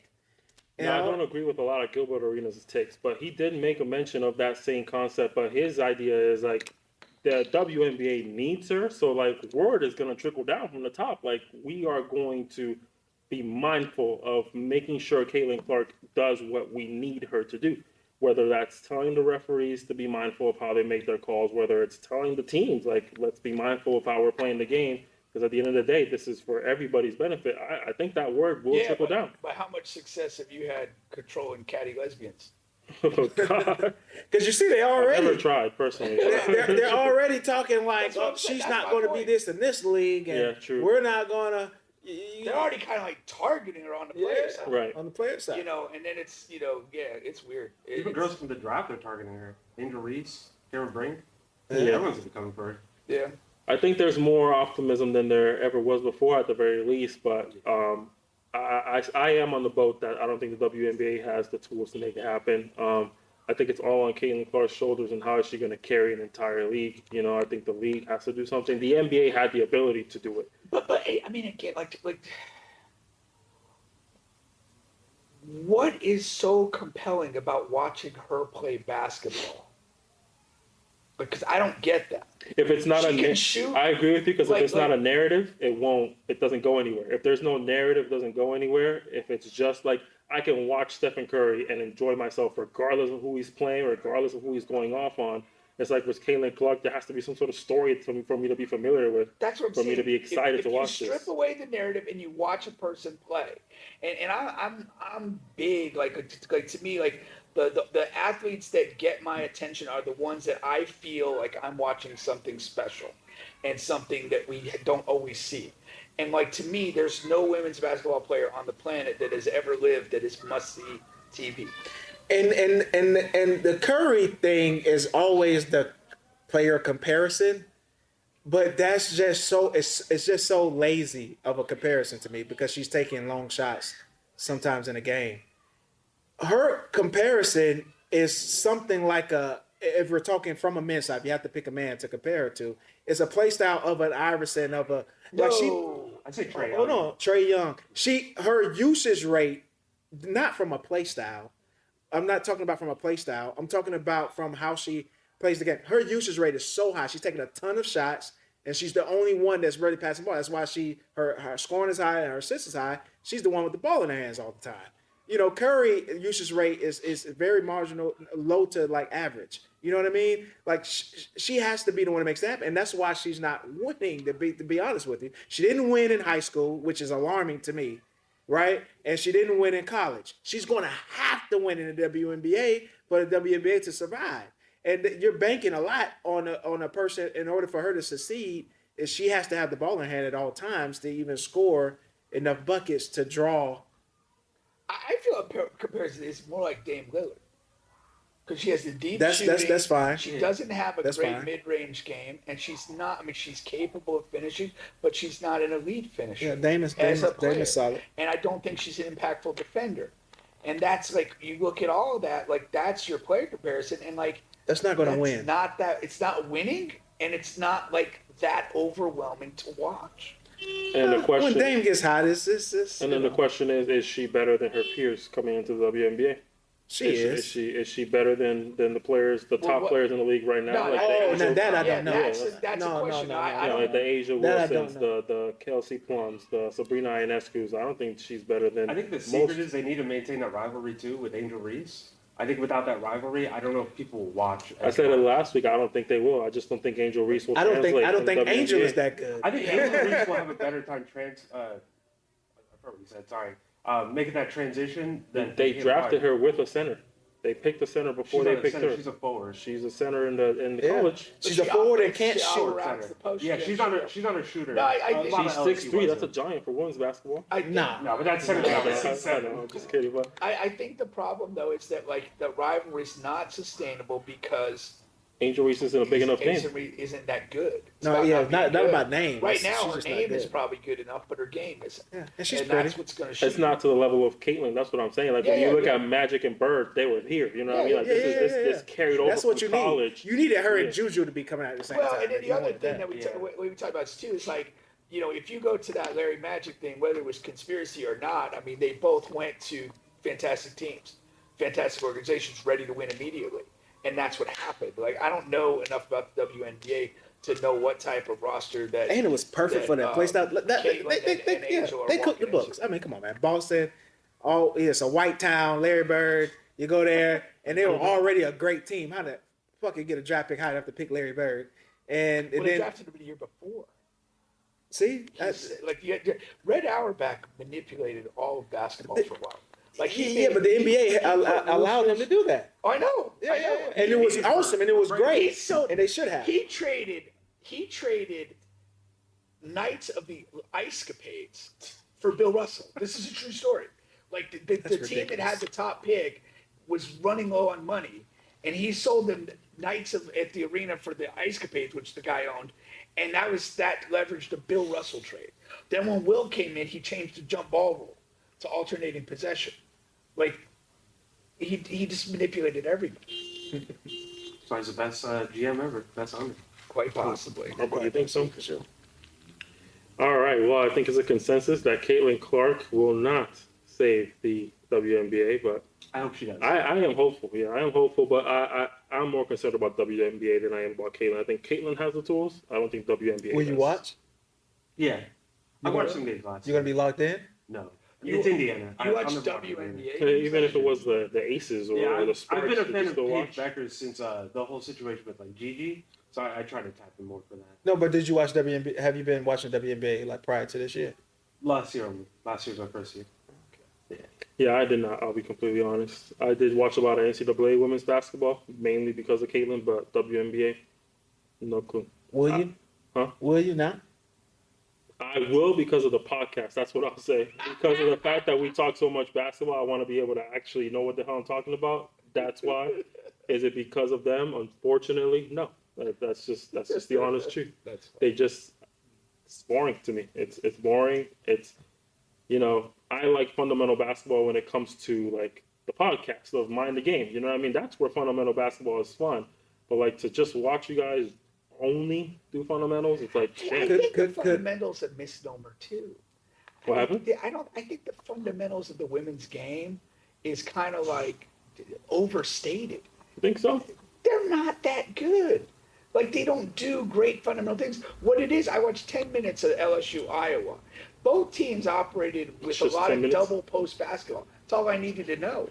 No, I don't agree with a lot of Gilbert Arenas' takes, but he did make a mention of that same concept. But his idea is like the WNBA needs her, so like word is going to trickle down from the top. Like we are going to be mindful of making sure Caitlin Clark does what we need her to do. Whether that's telling the referees to be mindful of how they make their calls, whether it's telling the teams like let's be mindful of how we're playing the game. Because at the end of the day, this is for everybody's benefit. I think that word will trickle down. But how much success have you had controlling catty lesbians? Oh, God. Because you see, they I've already never tried personally. they're already talking like That's what I'm saying. she's That's not my going to be point. this in this league, and Yeah, true. we're not going to they're already kind of like targeting her on the player side. Right. on the player side. You know, and then it's, it's weird. Even girls from the draft are targeting her. Angel Reese, Karen Brink. Yeah. Everyone's becoming for her. Yeah. I think there's more optimism than there ever was before, at the very least. But I am on the boat that I don't think the WNBA has the tools to make it happen. I think it's all on Caitlin Clark's shoulders and how is she going to carry an entire league. You know, I think the league has to do something. The NBA had the ability to do it. But I mean, again, like, what is so compelling about watching her play basketball? Because I don't get that. If it's not She can shoot. I agree with you, because if Like- it's not a narrative, it doesn't go anywhere. If there's no narrative, it doesn't go anywhere. If it's just like, I can watch Stephen Curry and enjoy myself regardless of who he's playing, regardless of who he's going off on. It's like with Caitlin Clark, there has to be some sort of story for me to be familiar with. That's what I'm For me saying. to be excited if to watch you strip this. away the narrative and you watch a person play, and I'm big, like to me, like the athletes that get my attention are the ones that I feel like I'm watching something special and something that we don't always see. And like, to me, there's no women's basketball player on the planet that has ever lived that is must-see TV. And the Curry thing is always the player comparison, but that's just so it's just so lazy of a comparison to me, because she's taking long shots sometimes in a game. Her comparison is something like if we're talking from a men's side, you have to pick a man to compare it to. It's a play style of an Iverson, of a I'd say Trae Young. Hold on, Trae Young. Her usage rate, not from a play style. I'm not talking about from a play style. I'm talking about from how she plays the game. Her usage rate is so high. She's taking a ton of shots, and she's the only one that's really passing the ball. That's why her scoring is high and her assists is high. She's the one with the ball in her hands all the time. You know, Curry usage rate is very marginal, low to like average. You know what I mean? Like she has to be the one that makes that happen, and that's why she's not winning. To be honest with you, she didn't win in high school, which is alarming to me, right? And she didn't win in college. She's going to have to win in the WNBA for the WNBA to survive. And you're banking a lot on a person in order for her to succeed. Is she has to have the ball in her hand at all times to even score enough buckets to draw. I feel a comparison is more like Dame Lillard, because she has the deep That's shooting. that's fine. She doesn't have a That's great fine. mid-range game, and she's not. I mean, she's capable of finishing, but she's not an elite finisher. Yeah, Dame is solid. And I don't think she's an impactful defender. And that's like, you look at all of that, like that's your player comparison, and like That's not going to that's win. not that. It's not winning, and it's not like that overwhelming to watch. And the question, When Dame gets hot, it's and then the question is she better than her peers coming into the WNBA? she is. Is she better than the players, the top what- players in the league right now? No, like I- the Oh, Angel, now that I Yeah, don't know. that's a No, question. no, I you know, don't like the Asia That I don't Wilsons, know. the Kelsey Plums, the Sabrina Ionescu's. I don't think she's better than I think the most. secret is they need to maintain that rivalry too with Angel Reese. I think without that rivalry, I don't know if people will watch. I said it last week. I don't think they will. I just don't think Angel Reese will. I don't translate think in the Angel WNBA. is that good. I think Angel Reese will have a better time I forgot what you said. Sorry, making that transition. Than They him drafted playing. her with a center. They picked a center before She's they not a picked center, her. She's a forward. She's a center in the Yeah. college. She's a forward that can't She shoot. out-routes the post. Yeah, She she's can't not shoot. a shooter. No, I A think- lot of She's LSU 6'3". That's a wasn't. giant for women's basketball. I think- Nah. No, but that's center No, now. I It's know, 6'7". I'm just kidding. But I think the problem though is that like the rivalry is not sustainable because Angel Reese isn't a big enough name. isn't that good. It's No, about yeah, being not good. about name. Right She's now, her just not name is good. probably good enough, but her game isn't. Yeah, and she's and pretty. that's what's going to shoot. It's not to the level of Caitlyn. That's what I'm saying. Like when Yeah, you look yeah. at Magic and Bird, they were here. You know what I mean? Like Yeah, this carried over That's what from you college. need. You needed her Yeah. and Juju to be coming out at the same Well, time. and then if the you other wanted thing that we talk about too is like, you know, if you go to that Larry Magic thing, whether it was conspiracy or not, I mean, they both went to fantastic teams, fantastic organizations, ready to win immediately, and that's what happened. Like, I don't know enough about the WNBA to know what type of roster that. And it was perfect for that play style. Caitlyn and Angel are They cooked the walking books. into. I mean, come on, man. Boston, it's a white town. Larry Bird. You go there, and they were already a great team. How the fuck you get a draft pick high enough to pick Larry Bird? And Well, they then drafted him the year before. see, Like Red Auerbach manipulated all of basketball for a while. Like but the NBA allowed him to do that. I know. Yeah, I know. and it was awesome, and it was great, He's so- and they should have. He traded Knights of the Ice Capades for Bill Russell. This is a true story. Like the team that had the top pick was running low on money, and he sold them Knights at the arena for the Ice Capades, which the guy owned, and that leveraged the Bill Russell trade. Then when Will came in, he changed the jump ball rule to alternating possession. Like he just manipulated everybody. So he's the best GM ever. Best owner. Quite possibly. I think so. For sure. All right. Well, I think it's a consensus that Caitlin Clark will not save the WNBA, but I hope she does. I am hopeful. Yeah, I am hopeful, but I'm more concerned about WNBA than I am about Caitlin. I think Caitlin has the tools. I don't think WNBA. Will you does. watch? Yeah. I gonna- watched some games last You gonna be locked in? No. It's Indiana. You watch I'm a Florida fan. WNBA? Even if it was the Aces or, Yeah, or the Spurs, I've been a you fan of still Paige watch? Becker since the whole situation with like Gigi. So I try to tap him more for that. No, but did you watch WNBA? Have you been watching WNBA like prior to this year? Last year only. Last year was my first year. Yeah, I did not. I'll be completely honest. I did watch a lot of NCAA women's basketball, mainly because of Caitlin, but WNBA, no clue. Will you? Huh? Will you now? I will because of the podcast. That's what I'll say. Because of the fact that we talk so much basketball, I want to be able to actually know what the hell I'm talking about. That's why. Is it because of them? Unfortunately, no. That's just the honest truth. That's fine. They just, it's boring to me. It's boring. It's, I like fundamental basketball when it comes to like the podcast of Mind the Game. You know what I mean? That's where fundamental basketball is fun. But like to just watch you guys only do fundamentals, it's like, I damn, think the fundamentals a misnomer too. what happened? I think the fundamentals of the women's game is kind of like overstated. You think so? They're not that good. Like they don't do great fundamental things. What it is, I watched 10 minutes of LSU Iowa. Both teams operated with a Just lot 10 of minutes? double post basketball. That's all I needed to know.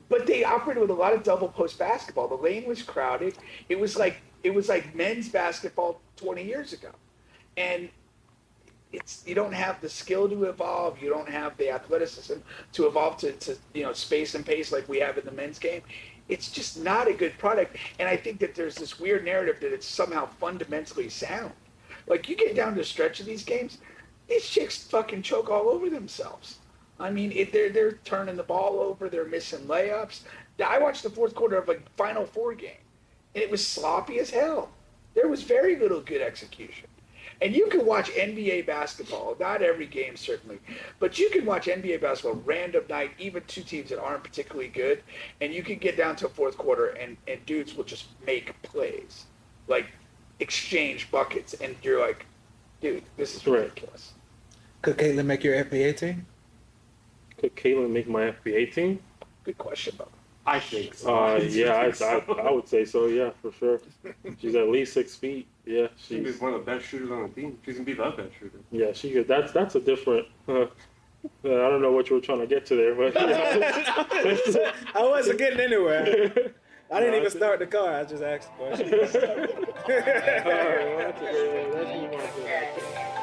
But they operated with a lot of double post basketball. The lane was crowded. It was like men's basketball 20 years ago, and you don't have the skill to evolve. You don't have the athleticism to evolve to space and pace like we have in the men's game. It's just not a good product. And I think that there's this weird narrative that it's somehow fundamentally sound. Like you get down to the stretch of these games, these chicks fucking choke all over themselves. I mean, they're turning the ball over. They're missing layups. I watched the fourth quarter of a Final Four game, and it was sloppy as hell. There was very little good execution. And you can watch NBA basketball, not every game certainly, but you can watch NBA basketball random night, even two teams that aren't particularly good, and you can get down to a fourth quarter and dudes will just make plays, like exchange buckets, and you're like, dude, this is ridiculous. Could Caitlin make your FBA team? Could Caitlin make my FBA team? Good question, Bubba. I think so. Yeah, I would say so. Yeah, for sure. She's at least 6 feet. Yeah, She's she's one of the best shooters on the team. She's gonna be the best shooter. yeah. She could. That's a different. I don't know what you were trying to get to there, but I wasn't getting anywhere. I didn't No, even start the car. I just asked the question. All right, well, that's a great one. Let's move on to that.